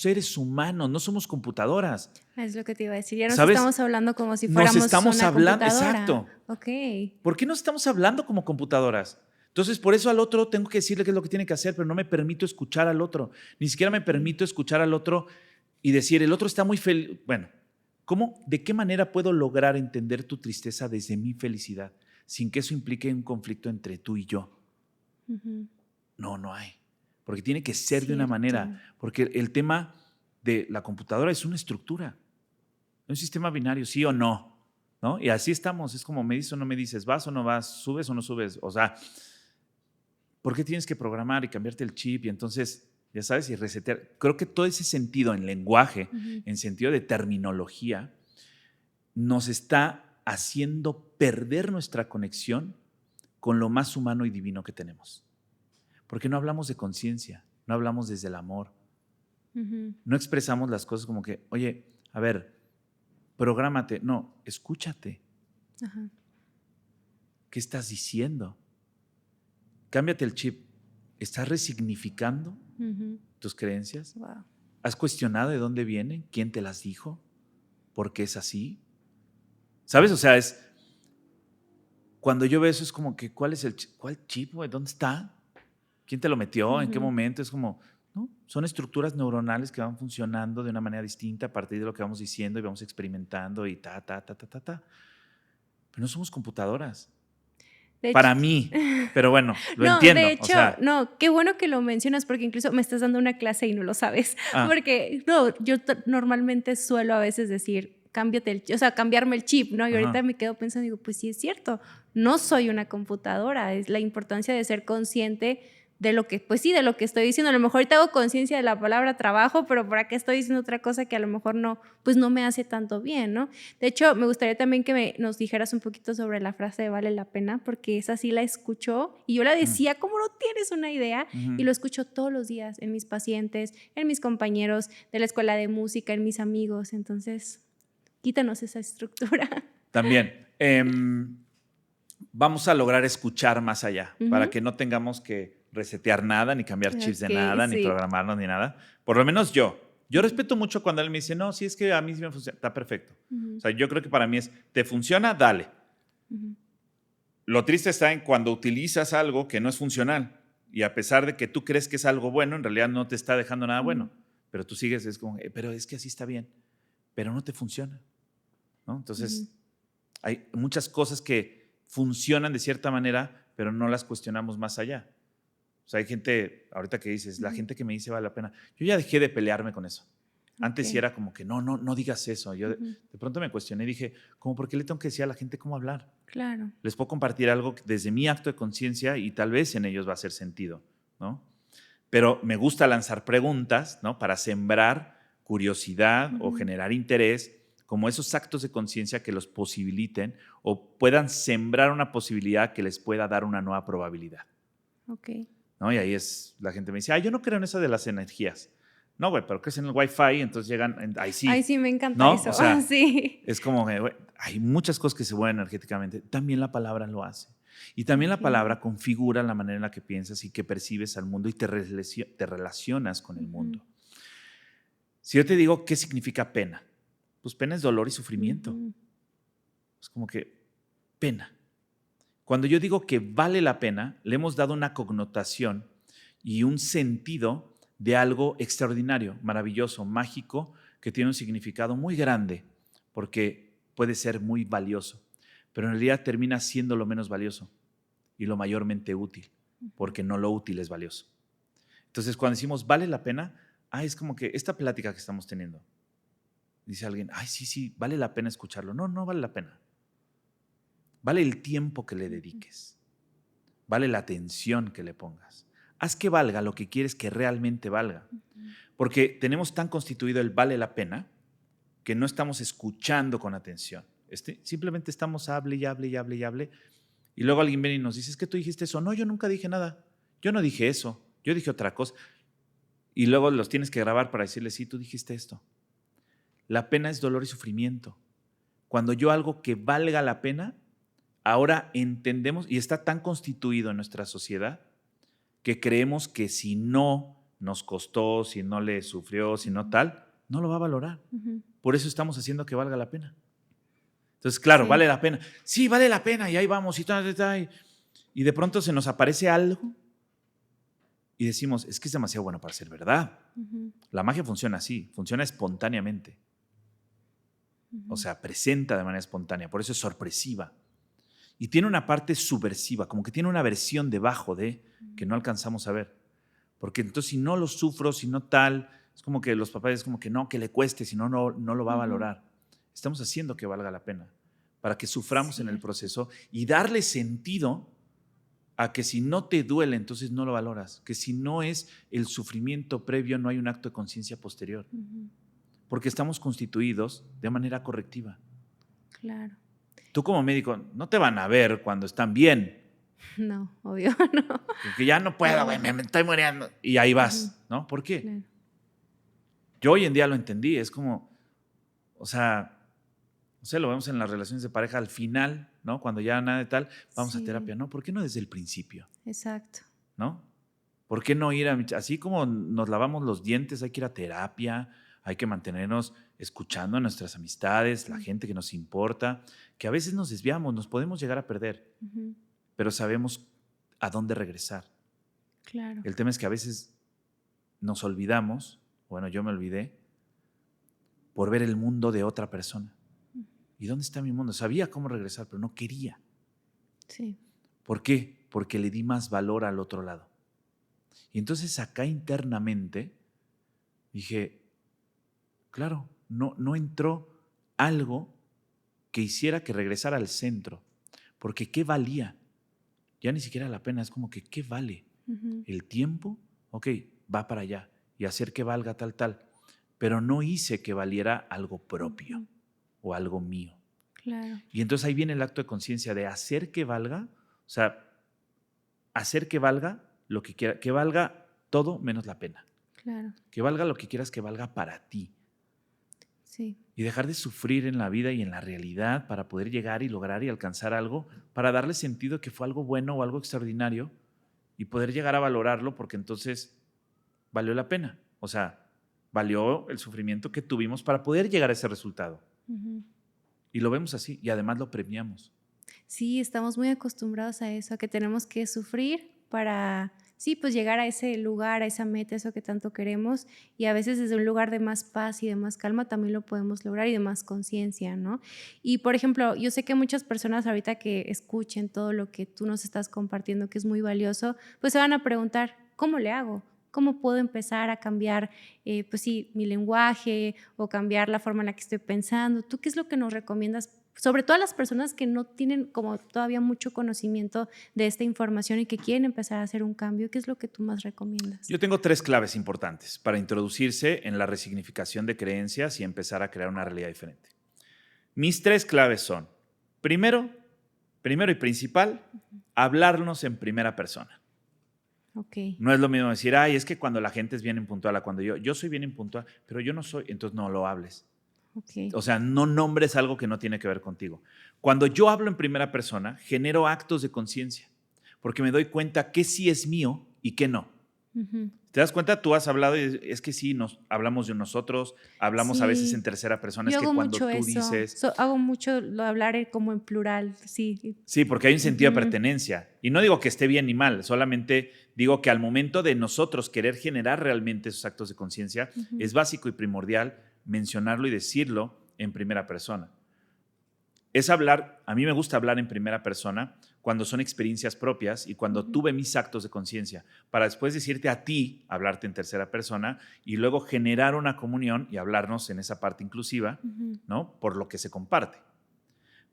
seres humanos, no somos computadoras. Es lo que te iba a decir. Ya nos estamos hablando como si fuéramos una computadora. Exacto. Okay. ¿Por qué nos estamos hablando como computadoras? Entonces, por eso al otro tengo que decirle qué es lo que tiene que hacer, pero no me permito escuchar al otro. Ni siquiera me permito escuchar al otro y decir, el otro está muy feliz. Bueno, ¿de qué manera puedo lograr entender tu tristeza desde mi felicidad sin que eso implique un conflicto entre tú y yo? No hay. Porque tiene que ser de una manera. Porque el tema de la computadora es una estructura. Un sistema binario, sí o no, ¿no? Y así estamos. Es como me dices o no me dices, vas o no vas, subes o no subes. O sea, ¿por qué tienes que programar y cambiarte el chip? Y entonces, ya sabes, y resetear. Creo que todo ese sentido en lenguaje, en sentido de terminología, nos está haciendo perder nuestra conexión con lo más humano y divino que tenemos. Porque no hablamos de conciencia, no hablamos desde el amor. No expresamos las cosas como que, oye, a ver, prográmate. No, escúchate. ¿Qué estás diciendo? Cámbiate el chip. ¿Estás resignificando tus creencias? Wow. ¿Has cuestionado de dónde vienen? ¿Quién te las dijo? ¿Por qué es así? ¿Sabes? O sea, cuando yo veo eso es como que, ¿cuál chip, güey? ¿Dónde está? ¿Quién te lo metió? ¿En qué momento? Es como, ¿no? Son estructuras neuronales que van funcionando de una manera distinta a partir de lo que vamos diciendo y vamos experimentando y ta. Pero no somos computadoras. Para mí, pero bueno, lo entiendo. De hecho, qué bueno que lo mencionas porque incluso me estás dando una clase y no lo sabes. Porque yo normalmente suelo a veces decir, cambiarme el chip, ¿no? Y ahorita me quedo pensando, digo, pues sí es cierto, no soy una computadora, es la importancia de ser consciente de lo que, pues sí, de lo que estoy diciendo. A lo mejor ahorita hago conciencia de la palabra trabajo, pero por acá estoy diciendo otra cosa que a lo mejor no me hace tanto bien, ¿no? De hecho, me gustaría también que nos dijeras un poquito sobre la frase de vale la pena, porque esa sí la escucho y yo la decía, ¿cómo no tienes una idea? Y lo escucho todos los días en mis pacientes, en mis compañeros de la escuela de música, en mis amigos. Entonces, quítanos esa estructura. También, vamos a lograr escuchar más allá, para que no tengamos que resetear nada, ni cambiar chips de nada, ni programarnos, ni nada. Por lo menos yo respeto mucho cuando él me dice, no, si es que a mí sí me funciona, está perfecto. O sea, yo creo que para mí ¿te funciona? Dale. Lo triste está en cuando utilizas algo que no es funcional y a pesar de que tú crees que es algo bueno, en realidad no te está dejando nada bueno, pero tú sigues, es como, pero es que así está bien. pero no te funciona, ¿no? Entonces, hay muchas cosas que funcionan de cierta manera, pero no las cuestionamos más allá. O sea, hay gente, ahorita que dices, la gente que me dice vale la pena. Yo ya dejé de pelearme con eso. Antes sí era como que no digas eso. Yo de pronto me cuestioné y dije, ¿cómo por qué le tengo que decir a la gente cómo hablar? Claro. Les puedo compartir algo desde mi acto de conciencia y tal vez en ellos va a hacer sentido, ¿no? Pero me gusta lanzar preguntas, ¿no? Para sembrar curiosidad o generar interés, como esos actos de conciencia que los posibiliten o puedan sembrar una posibilidad que les pueda dar una nueva probabilidad. Ok. ¿No? Y ahí es, la gente me dice, yo no creo en eso de las energías. No, güey, pero crees en el Wi-Fi, entonces llegan, ahí sí. Ay, sí, me encanta ¿no? eso. O sea, sí. es como que, güey, hay muchas cosas que se mueven energéticamente. También la palabra lo hace. Y también la palabra configura la manera en la que piensas y que percibes al mundo y te relacionas con el mundo. Si yo te digo, ¿qué significa pena? Pues pena es dolor y sufrimiento. Es como que pena. Cuando yo digo que vale la pena, le hemos dado una connotación y un sentido de algo extraordinario, maravilloso, mágico, que tiene un significado muy grande, porque puede ser muy valioso, pero en realidad termina siendo lo menos valioso y lo mayormente útil, porque no lo útil es valioso. Entonces, cuando decimos vale la pena, es como que esta plática que estamos teniendo, dice alguien, sí, vale la pena escucharlo. No, no vale la pena. Vale el tiempo que le dediques. Vale la atención que le pongas. Haz que valga lo que quieres que realmente valga. Porque tenemos tan constituido el vale la pena que no estamos escuchando con atención. Simplemente estamos hable y hable y hable y hable. Y luego alguien viene y nos dice, es que tú dijiste eso. No, yo nunca dije nada. Yo no dije eso. Yo dije otra cosa. Y luego los tienes que grabar para decirles, sí, tú dijiste esto. La pena es dolor y sufrimiento. Cuando yo algo que valga la pena, ahora entendemos, y está tan constituido en nuestra sociedad, que creemos que si no nos costó, si no le sufrió, si no tal, no lo va a valorar. Por eso estamos haciendo que valga la pena. Entonces, claro, vale la pena. Sí, vale la pena, y ahí vamos, y de pronto se nos aparece algo y decimos, es que es demasiado bueno para ser verdad. La magia funciona así, funciona espontáneamente. O sea, presenta de manera espontánea, por eso es sorpresiva. Y tiene una parte subversiva, como que tiene una versión debajo de que no alcanzamos a ver. Porque entonces si no lo sufro, si no tal, es como que los papás es como que no, que le cueste, si no, no lo va a valorar. Estamos haciendo que valga la pena, para que suframos en el proceso y darle sentido a que si no te duele, entonces no lo valoras. Que si no es el sufrimiento previo, no hay un acto de conciencia posterior. Porque estamos constituidos de manera correctiva. Claro. Tú como médico no te van a ver cuando están bien. No, obvio, no. Que ya no puedo, güey, me estoy muriendo. Y ahí vas, ¿no? ¿Por qué? Claro. Yo hoy en día lo entendí. Es como, o sea, no sé, lo vemos en las relaciones de pareja al final, ¿no? Cuando ya nada de tal, vamos a terapia. No, ¿por qué no desde el principio? Exacto. ¿No? ¿Por qué no ir así como nos lavamos los dientes, hay que ir a terapia, hay que mantenernos escuchando a nuestras amistades, la gente que nos importa, que a veces nos desviamos, nos podemos llegar a perder, pero sabemos a dónde regresar. Claro. El tema es que a veces nos olvidamos, bueno, yo me olvidé, por ver el mundo de otra persona. ¿Y dónde está mi mundo? Sabía cómo regresar, pero no quería. Sí. ¿Por qué? Porque le di más valor al otro lado. Y entonces acá internamente dije, claro, no entró algo que hiciera que regresara al centro. Porque ¿qué valía? Ya ni siquiera la pena, es como que ¿qué vale? El tiempo, ok, va para allá. Y hacer que valga tal. Pero no hice que valiera algo propio o algo mío. Claro. Y entonces ahí viene el acto de conciencia de hacer que valga, o sea, hacer que valga lo que quiera, que valga todo menos la pena. Claro. Que valga lo que quieras que valga para ti. Sí. Y dejar de sufrir en la vida y en la realidad para poder llegar y lograr y alcanzar algo, para darle sentido que fue algo bueno o algo extraordinario y poder llegar a valorarlo porque entonces valió la pena. O sea, valió el sufrimiento que tuvimos para poder llegar a ese resultado. Y lo vemos así y además lo premiamos. Sí, estamos muy acostumbrados a eso, a que tenemos que sufrir para sí, pues llegar a ese lugar, a esa meta, eso que tanto queremos, y a veces desde un lugar de más paz y de más calma también lo podemos lograr y de más conciencia, ¿no? Y por ejemplo, yo sé que muchas personas ahorita que escuchen todo lo que tú nos estás compartiendo, que es muy valioso, pues se van a preguntar, ¿cómo le hago? ¿Cómo puedo empezar a cambiar, pues sí, mi lenguaje o cambiar la forma en la que estoy pensando? ¿Tú qué es lo que nos recomiendas? Sobre todo a las personas que no tienen como todavía mucho conocimiento de esta información y que quieren empezar a hacer un cambio, ¿qué es lo que tú más recomiendas? Yo tengo 3 claves importantes para introducirse en la resignificación de creencias y empezar a crear una realidad diferente. Mis 3 claves son, primero y principal, hablarnos en primera persona. Ok, No es lo mismo decir, ay, es que cuando la gente es bien impuntual, a cuando yo soy bien impuntual, pero yo no soy, entonces no lo hables. ok. O sea, no nombres algo que no tiene que ver contigo. Cuando yo hablo en primera persona, genero actos de conciencia, porque me doy cuenta que sí es mío y que no. Ujú. ¿Te das cuenta? Tú has hablado y es que sí, nos hablamos de nosotros, hablamos a veces en Sí, tercera persona, es yo que hago cuando mucho tú eso. dices, Hago mucho lo de hablar como en plural, sí. sí, porque hay un sentido de Ujú, pertenencia. Y no digo que esté bien ni mal, solamente digo que al momento de nosotros querer generar realmente esos actos de conciencia, ujú. es básico y primordial mencionarlo y decirlo en primera persona. Es hablar, a mí me gusta hablar en primera persona cuando son experiencias propias y cuando Ujú, tuve mis actos de conciencia, para después decirte a ti, hablarte en tercera persona y luego generar una comunión y hablarnos en esa parte inclusiva, ujú. ¿no? Por lo que se comparte.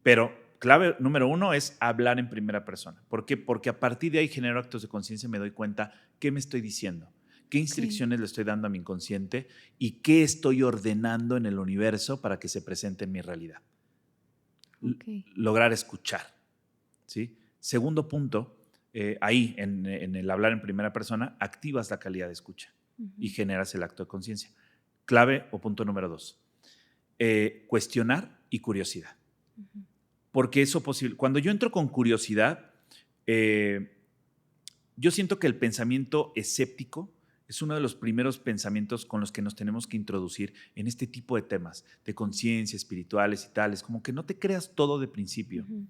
Pero clave número 1 es hablar en primera persona. ¿Por qué? Porque a partir de ahí genero actos de conciencia y me doy cuenta qué me estoy diciendo, qué Sí, instrucciones le estoy dando a mi inconsciente y qué estoy ordenando en el universo para que se presente en mi realidad. ok. Lograr escuchar. ¿Sí? Segundo punto, ahí en el hablar en primera persona, activas la calidad de escucha y Ujú, generas el acto de conciencia. Clave o punto número 2, cuestionar y curiosidad. ujú. Porque eso posible. Cuando yo entro con curiosidad, eh, yo siento que el pensamiento escéptico es uno de los primeros pensamientos con los que nos tenemos que introducir en este tipo de temas, de conciencia, espirituales y tales. Como que no te creas todo de principio, Ujú,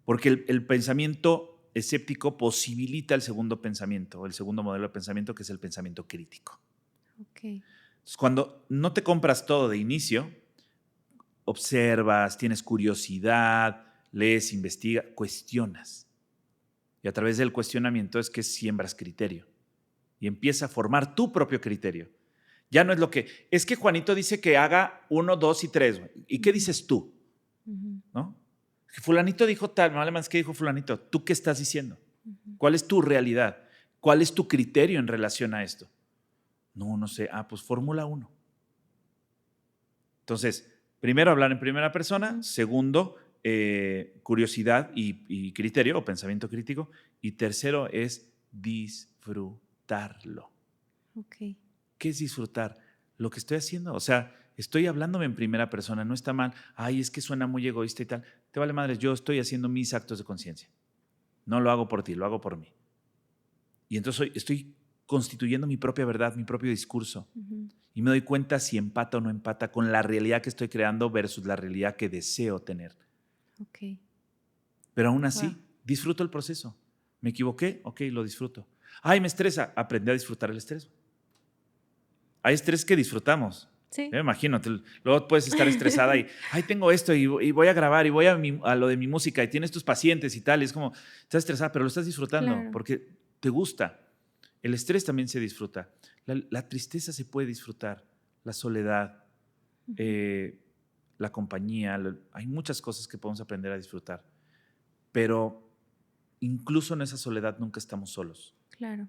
porque el pensamiento escéptico posibilita el segundo pensamiento, el segundo modelo de pensamiento, que es el pensamiento crítico. ok. Entonces, cuando no te compras todo de inicio, observas, tienes curiosidad, lees, investigas, cuestionas. Y a través del cuestionamiento es que siembras criterio y empieza a formar tu propio criterio. Ya no es lo que, es que Juanito dice que haga 1, 2 y 3. ¿Y qué Ujú, dices tú? ujú, ¿No? Fulanito dijo tal, me vale más que dijo fulanito. ¿Tú qué estás diciendo? ujú. ¿Cuál es tu realidad? ¿Cuál es tu criterio en relación a esto? No, no sé. Ah, pues Fórmula 1. Entonces, primero hablar en primera persona. Ujú, Segundo, curiosidad y criterio o pensamiento crítico. Y tercero es disfrutarlo. ok. ¿Qué es disfrutar? Lo que estoy haciendo. O sea, estoy hablándome en primera persona. No está mal. Ay, es que suena muy egoísta y tal. Te vale madres. Yo estoy haciendo mis actos de conciencia. No lo hago por ti, lo hago por mí. Y entonces estoy constituyendo mi propia verdad, mi propio discurso. Ujú, Y me doy cuenta si empata o no empata con la realidad que estoy creando versus la realidad que deseo tener. ok. Pero aún Wow. así, disfruto el proceso. ¿Me equivoqué? Ok, lo disfruto. Ay, me estresa. Aprendí a disfrutar el estrés. Hay estrés que disfrutamos. Yo Sí. me imagino, luego puedes estar estresada y, ay, tengo esto y voy a grabar y voy a lo de mi música y tienes tus pacientes y tal. Y es como, estás estresada, pero lo estás disfrutando Claro. porque te gusta. El estrés también se disfruta. La tristeza se puede disfrutar. La soledad, Ujú, eh, la compañía. Hay muchas cosas que podemos aprender a disfrutar. Pero incluso en esa soledad nunca estamos solos. claro.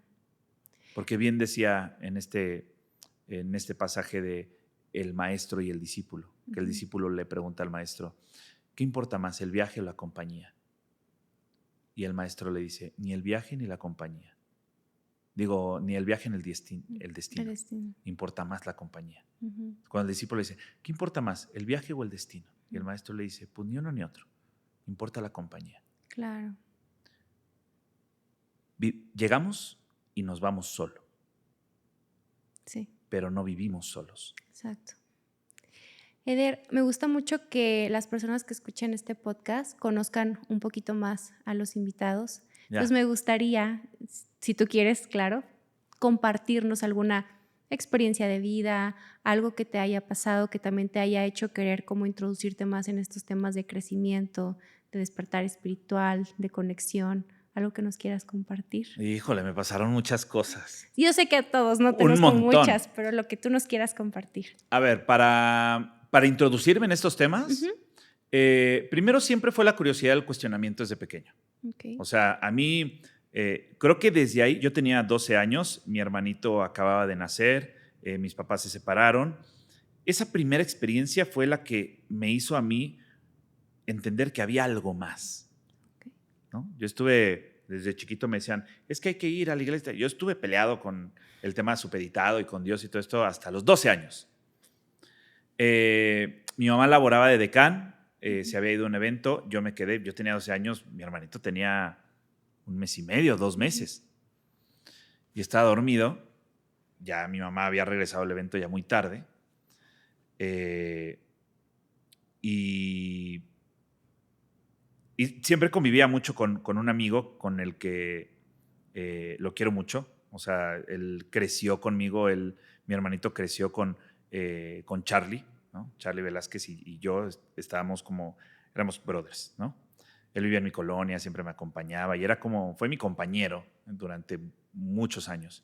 Porque bien decía en este pasaje de el maestro y el discípulo, que el Ujú, discípulo le pregunta al maestro, ¿qué importa más, el viaje o la compañía? Y el maestro le dice, ni el viaje ni la compañía. Digo, ni el viaje ni el el destino. destino. Importa más la compañía. Ujú, Cuando el discípulo le dice, ¿qué importa más, el viaje o el destino? Y el ujú, maestro le dice, pues ni uno ni otro. Importa la compañía. claro. Llegamos y nos vamos solo, Sí, pero no vivimos solos. exacto. Eder, me gusta mucho que las personas que escuchen este podcast conozcan un poquito más a los invitados. Ya. Entonces me gustaría, si tú quieres, claro, compartirnos alguna experiencia de vida, algo que te haya pasado, que también te haya hecho querer como introducirte más en estos temas de crecimiento, de despertar espiritual, de conexión, algo que nos quieras compartir. Híjole, me pasaron muchas cosas. Yo sé que a todos no Un conozco montón. muchas, pero lo que tú nos quieras compartir. A ver, para introducirme en estos temas, primero siempre fue la curiosidad del cuestionamiento desde pequeño. Okay. O sea, a mí, creo que desde ahí, yo tenía 12 años, mi hermanito acababa de nacer, mis papás se separaron. Esa primera experiencia fue la que me hizo a mí entender que había algo más. Okay. ¿No? Yo estuve, desde chiquito me decían, es que hay que ir a la iglesia. Yo estuve peleado con el tema supeditado y con Dios y todo esto hasta los 12 años. Mi mamá laboraba de decán, se había ido a un evento, yo me quedé, yo tenía 12 años, mi hermanito tenía 1 mes y medio, 2 meses. Y estaba dormido, ya mi mamá había regresado al evento ya muy tarde. Y siempre convivía mucho con un amigo con el que lo quiero mucho. O sea, él creció conmigo, mi hermanito creció con Charlie, ¿no? Charlie Velázquez y yo estábamos éramos brothers, ¿no? Él vivía en mi colonia, siempre me acompañaba y fue mi compañero durante muchos años.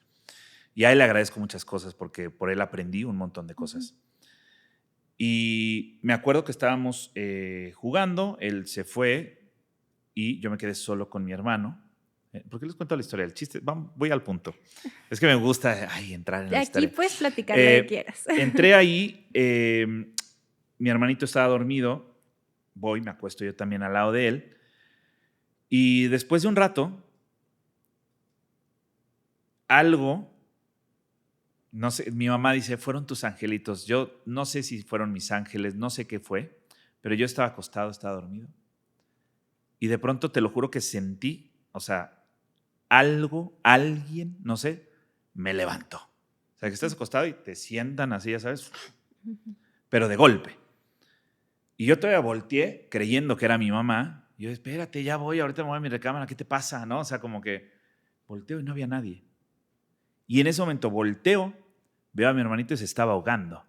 Y a él le agradezco muchas cosas porque por él aprendí un montón de cosas. Y me acuerdo que estábamos jugando, él se fue y yo me quedé solo con mi hermano. ¿Por qué les cuento la historia? El chiste, voy al punto. Es que me gusta entrar en la historia. Aquí puedes platicar lo que quieras. Entré ahí, mi hermanito estaba dormido, me acuesto yo también al lado de él. Y después de un rato, algo, no sé, mi mamá dice, fueron tus angelitos. Yo no sé si fueron mis ángeles, no sé qué fue, pero yo estaba acostado, estaba dormido. Y de pronto, te lo juro que sentí, o sea, alguien, no sé, me levantó. O sea, que estás acostado y te sientan así, ya sabes, pero de golpe. Y yo todavía volteé creyendo que era mi mamá. Y yo, espérate, ya voy, ahorita me voy a mi recámara, ¿qué te pasa? ¿No? O sea, como que volteo y no había nadie. Y en ese momento volteo, veo a mi hermanito y se estaba ahogando.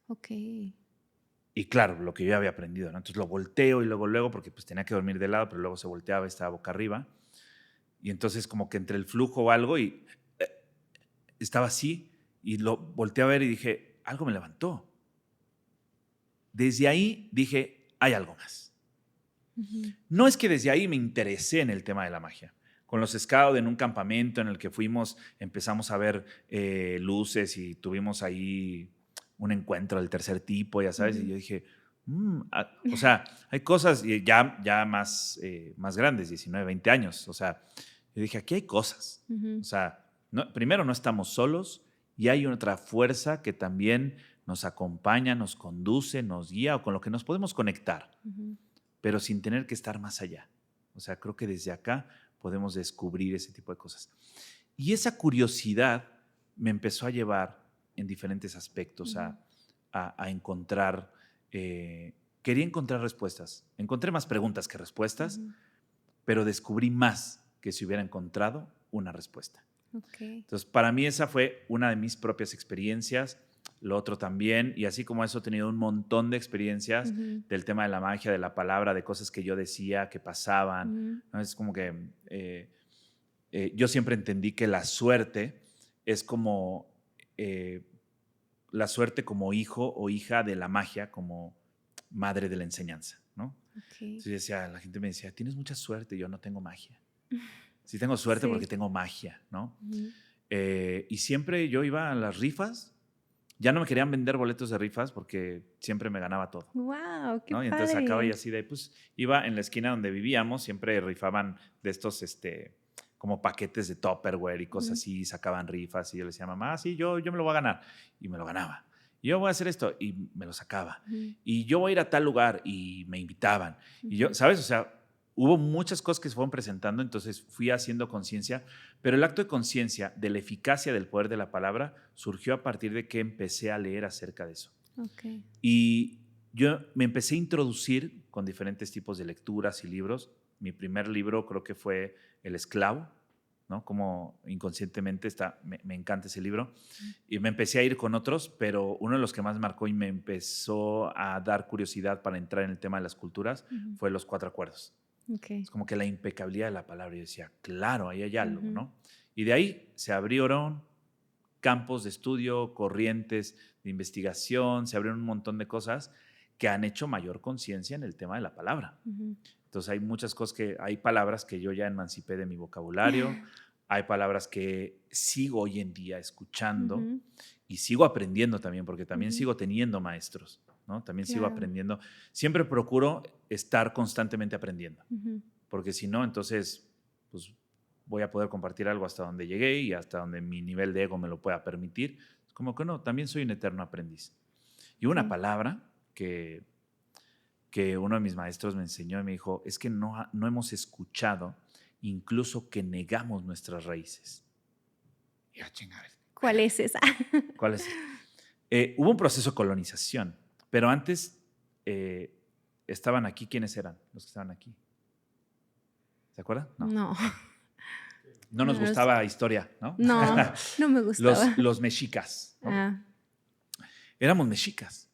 Ok. Y claro, lo que yo había aprendido, ¿no? Entonces lo volteo y luego, porque pues tenía que dormir de lado, pero luego se volteaba y estaba boca arriba. Y entonces como que entre el flujo o algo y estaba así y lo volteé a ver y dije, algo me levantó. Desde ahí dije, hay algo más. No es que desde ahí me interesé en el tema de la magia. Con los scouts en un campamento en el que fuimos, empezamos a ver luces y tuvimos ahí un encuentro del tercer tipo, ya sabes, y yo dije, o sea, hay cosas ya más grandes, 19, 20 años, o sea, yo dije, aquí hay cosas, o sea, primero no estamos solos y hay otra fuerza que también nos acompaña, nos conduce, nos guía o con lo que nos podemos conectar, pero sin tener que estar más allá. O sea, creo que desde acá podemos descubrir ese tipo de cosas. Y esa curiosidad me empezó a llevar en diferentes aspectos a encontrar, quería encontrar respuestas. Encontré más preguntas que respuestas, pero descubrí más que si hubiera encontrado una respuesta. Okay. Entonces, para mí esa fue una de mis propias experiencias, lo otro también, y así como eso he tenido un montón de experiencias del tema de la magia, de la palabra, de cosas que yo decía, que pasaban. ¿No? Es como que yo siempre entendí que la suerte es como la suerte como hijo o hija de la magia, como madre de la enseñanza, ¿no? Okay. Entonces la gente me decía, tienes mucha suerte, yo no tengo magia. Sí tengo suerte porque tengo magia, ¿no? Y siempre yo iba a las rifas. Ya no me querían vender boletos de rifas porque siempre me ganaba todo. ¡Wow! ¡Qué ¿no? Y entonces acaba y así de, pues, iba en la esquina donde vivíamos, siempre rifaban de estos, como paquetes de Tupperware y cosas así, sacaban rifas y yo le decía a mamá, sí, yo me lo voy a ganar. Y me lo ganaba. Y yo voy a hacer esto y me lo sacaba. Y yo voy a ir a tal lugar y me invitaban. Y yo, ¿sabes? O sea, hubo muchas cosas que se fueron presentando, entonces fui haciendo conciencia, pero el acto de conciencia de la eficacia del poder de la palabra surgió a partir de que empecé a leer acerca de eso. Okay. Y yo me empecé a introducir con diferentes tipos de lecturas y libros Mi primer libro creo que fue El esclavo, ¿no? Como inconscientemente me encanta ese libro. Y me empecé a ir con otros, pero uno de los que más marcó y me empezó a dar curiosidad para entrar en el tema de las culturas fue Los Cuatro Acuerdos. Okay. Es como que la impecabilidad de la palabra. Yo decía, claro, ahí hay algo, ¿no? Y de ahí se abrieron campos de estudio, corrientes de investigación, se abrieron un montón de cosas que han hecho mayor conciencia en el tema de la palabra. Entonces hay muchas cosas hay palabras que yo ya emancipé de mi vocabulario, hay palabras que sigo hoy en día escuchando y sigo aprendiendo también, porque también sigo teniendo maestros, ¿no? También sigo aprendiendo. Siempre procuro estar constantemente aprendiendo, porque si no, entonces, pues voy a poder compartir algo hasta donde llegué y hasta donde mi nivel de ego me lo pueda permitir. Es como que no, también soy un eterno aprendiz. Y una palabra que uno de mis maestros me enseñó y me dijo, es que no hemos escuchado incluso que negamos nuestras raíces. Y ¿Cuál es esa? ¿Cuál es? Hubo un proceso de colonización, pero antes estaban aquí. ¿Quiénes eran los que estaban aquí? ¿Se acuerdan? No nos gustaba historia, ¿no? No, no me gustaba. Los mexicas, ¿no? Éramos mexicas.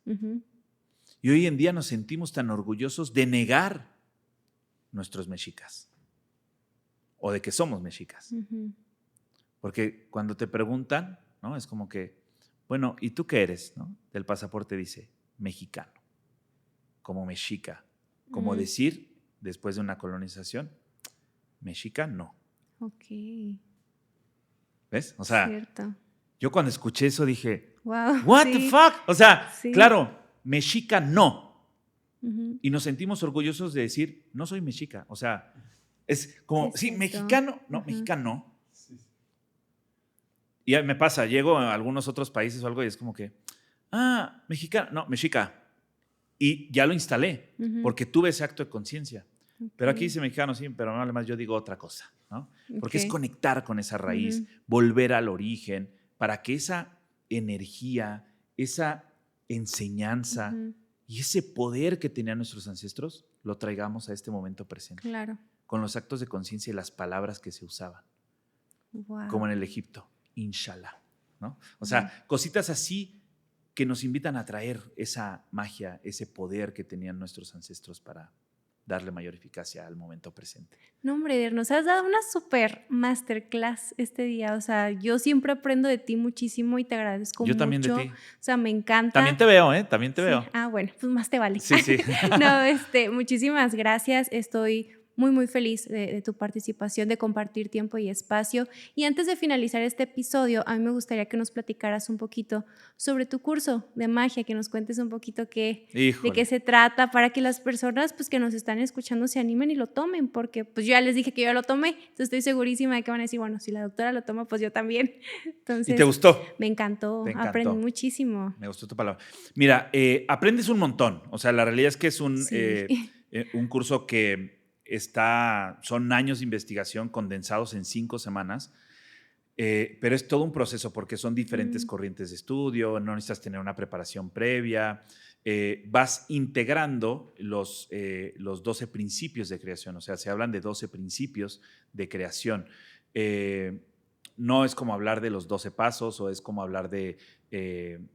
Y hoy en día nos sentimos tan orgullosos de negar nuestros mexicas o de que somos mexicas. Porque cuando te preguntan, ¿no? Es como que, bueno, ¿y tú qué eres? ¿No? Del pasaporte dice mexicano, como mexica, como decir después de una colonización, mexica no. Ok. ¿Ves? O sea, cierto. Yo cuando escuché eso dije, wow, what the fuck? O sea, Sí. claro, mexica no. Y nos sentimos orgullosos de decir, no soy mexica. O sea, es como, sí, mexicano, no, mexicano no. Y me pasa, llego a algunos otros países o algo y es como que, mexicano, no, mexica. Y ya lo instalé, porque tuve ese acto de conciencia. Pero aquí dice mexicano, sí, pero además yo digo otra cosa, ¿no? Porque es conectar con esa raíz, volver al origen, para que esa energía, esa enseñanza y ese poder que tenían nuestros ancestros, lo traigamos a este momento presente. Claro. Con los actos de conciencia y las palabras que se usaban. Wow. Como en el Egipto, inshallah, ¿no? O sea, cositas así que nos invitan a traer esa magia, ese poder que tenían nuestros ancestros para darle mayor eficacia al momento presente. No, hombre, Eder, nos has dado una súper masterclass este día. O sea, yo siempre aprendo de ti muchísimo y te agradezco mucho. Yo también de ti. O sea, me encanta. También te veo, ¿eh? También te veo. Bueno, pues más te vale. Sí, sí. No, muchísimas gracias. Estoy muy, muy feliz de tu participación, de compartir tiempo y espacio. Y antes de finalizar este episodio, a mí me gustaría que nos platicaras un poquito sobre tu curso de magia, que nos cuentes un poquito de qué se trata, para que las personas pues, que nos están escuchando se animen y lo tomen, porque pues yo ya les dije que yo lo tomé, entonces estoy segurísima de que van a decir, bueno, si la doctora lo toma, pues yo también. Entonces, ¿y te gustó? Me encantó, aprendí muchísimo. Me gustó tu palabra. Mira, aprendes un montón. O sea, la realidad es que es un curso que son años de investigación condensados en 5 semanas, pero es todo un proceso porque son diferentes corrientes de estudio, no necesitas tener una preparación previa, vas integrando los 12 principios de creación, o sea, se hablan de 12 principios de creación. No es como hablar de los 12 pasos o es como hablar de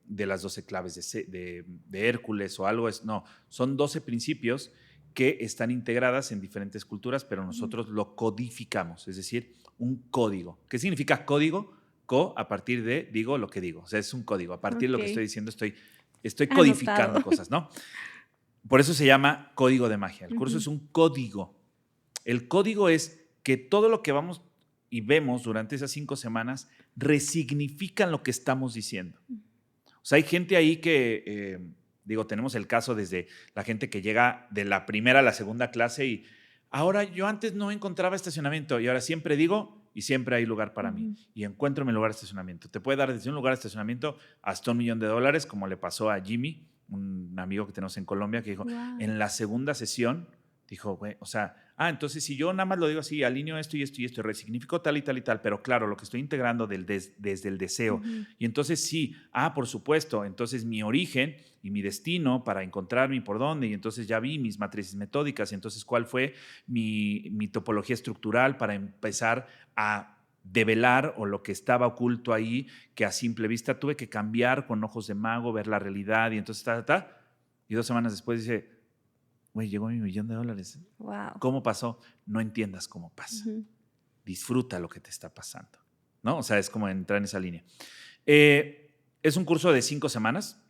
las 12 claves de Hércules o algo, no, son 12 principios que están integradas en diferentes culturas, pero nosotros lo codificamos, es decir, un código. ¿Qué significa código? A partir de, digo lo que digo. O sea, es un código. A partir de lo que estoy diciendo, estoy codificando cosas, ¿no? Por eso se llama código de magia. El curso es un código. El código es que todo lo que vamos y vemos durante esas 5 semanas resignifican lo que estamos diciendo. O sea, hay gente ahí que... tenemos el caso desde la gente que llega de la primera a la segunda clase y ahora yo antes no encontraba estacionamiento y ahora siempre digo y siempre hay lugar para mí y encuentro mi lugar de estacionamiento. Te puede dar desde un lugar de estacionamiento hasta $1 millón, como le pasó a Jimmy, un amigo que tenemos en Colombia, que dijo, en la segunda sesión Dijo, güey, o sea, entonces si yo nada más lo digo así, alineo esto y esto y esto, y resignifico tal y tal y tal, pero claro, lo que estoy integrando desde el deseo. Y entonces sí, por supuesto, entonces mi origen y mi destino para encontrarme y por dónde, y entonces ya vi mis matrices metódicas, y entonces cuál fue mi topología estructural para empezar a develar o lo que estaba oculto ahí, que a simple vista tuve que cambiar con ojos de mago, ver la realidad, y entonces y 2 semanas después dice, güey, llegó mi $1,000,000. Wow. ¿Cómo pasó? No entiendas cómo pasa. Disfruta lo que te está pasando, ¿no? O sea, es como entrar en esa línea. Es un curso de 5 semanas.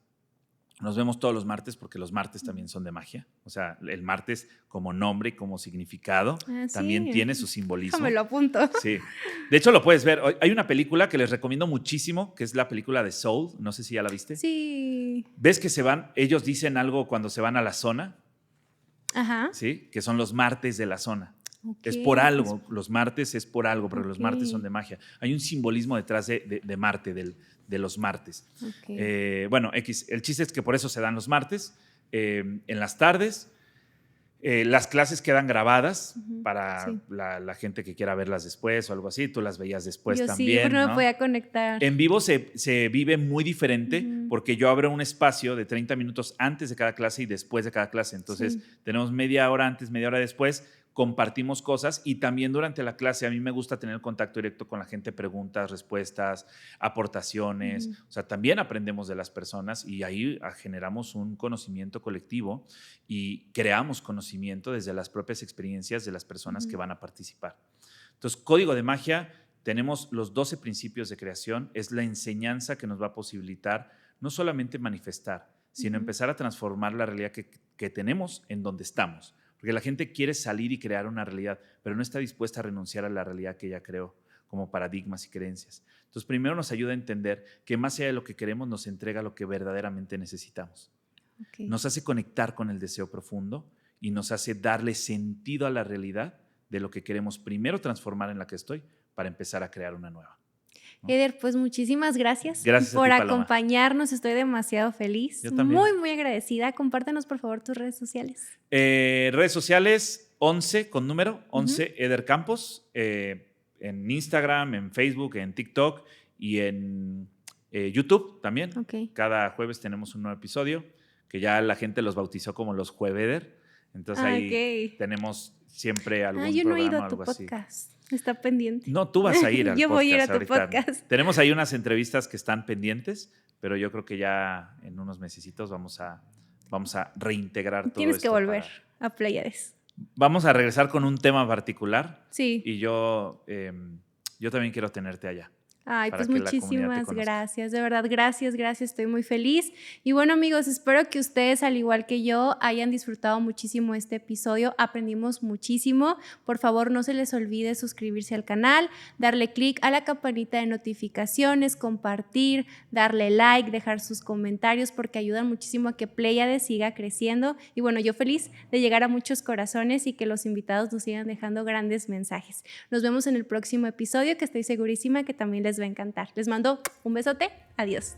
Nos vemos todos los martes porque los martes también son de magia. O sea, el martes como nombre y como significado también tiene su simbolismo. Me lo apunto. Sí. De hecho, lo puedes ver. Hay una película que les recomiendo muchísimo, que es la película de Soul. No sé si ya la viste. Sí. ¿Ves que ellos dicen algo cuando se van a la zona? Ajá. ¿Sí? Que son los martes de la zona. Okay. Es por algo, los martes es por algo, pero los martes son de magia. Hay un simbolismo detrás de Marte, de los martes. Bueno, el chiste es que por eso se dan los martes, en las tardes. Las clases quedan grabadas para la gente que quiera verlas después o algo así. Tú las veías después también. Sí, pero no me podía conectar. En vivo se vive muy diferente porque yo abro un espacio de 30 minutos antes de cada clase y después de cada clase. Entonces tenemos media hora antes, media hora después, compartimos cosas y también durante la clase a mí me gusta tener contacto directo con la gente, preguntas, respuestas, aportaciones. O sea, también aprendemos de las personas y ahí generamos un conocimiento colectivo y creamos conocimiento desde las propias experiencias de las personas que van a participar. Entonces, Código de Magia, tenemos los 12 principios de creación, es la enseñanza que nos va a posibilitar no solamente manifestar, sino empezar a transformar la realidad que tenemos en donde estamos. Porque la gente quiere salir y crear una realidad, pero no está dispuesta a renunciar a la realidad que ella creó como paradigmas y creencias. Entonces, primero nos ayuda a entender que más allá de lo que queremos, nos entrega lo que verdaderamente necesitamos. Nos hace conectar con el deseo profundo y nos hace darle sentido a la realidad de lo que queremos primero transformar en la que estoy para empezar a crear una nueva. ¿No? Eder, pues muchísimas gracias por acompañarnos. Estoy demasiado feliz. Yo también. Muy, muy agradecida. Compártenos, por favor, tus redes sociales. Redes sociales, 11 con número, 11 Eder Campos, en Instagram, en Facebook, en TikTok y en YouTube también. Cada jueves tenemos un nuevo episodio que ya la gente los bautizó como los Jueveder. Entonces ahí tenemos siempre algún programa. Yo no he ido a tu podcast. Está pendiente. No, tú vas a ir al podcast. Yo voy a ir a tu ahorita. podcast. Tenemos ahí unas entrevistas que están pendientes, pero yo creo que ya en unos mesecitos vamos a reintegrar todo esto. Tienes que volver a Pleiades. Vamos a regresar con un tema particular. Sí. Y yo también quiero tenerte allá. Ay, pues muchísimas gracias, de verdad, gracias, estoy muy feliz. Y bueno, amigos, espero que ustedes, al igual que yo, hayan disfrutado muchísimo este episodio, aprendimos muchísimo. Por favor, no se les olvide suscribirse al canal, darle clic a la campanita de notificaciones, compartir, darle like, dejar sus comentarios, porque ayudan muchísimo a que Pleiades siga creciendo. Y bueno, yo feliz de llegar a muchos corazones y que los invitados nos sigan dejando grandes mensajes. Nos vemos en el próximo episodio, que estoy segurísima que también les va a encantar. Les mando un besote. Adiós.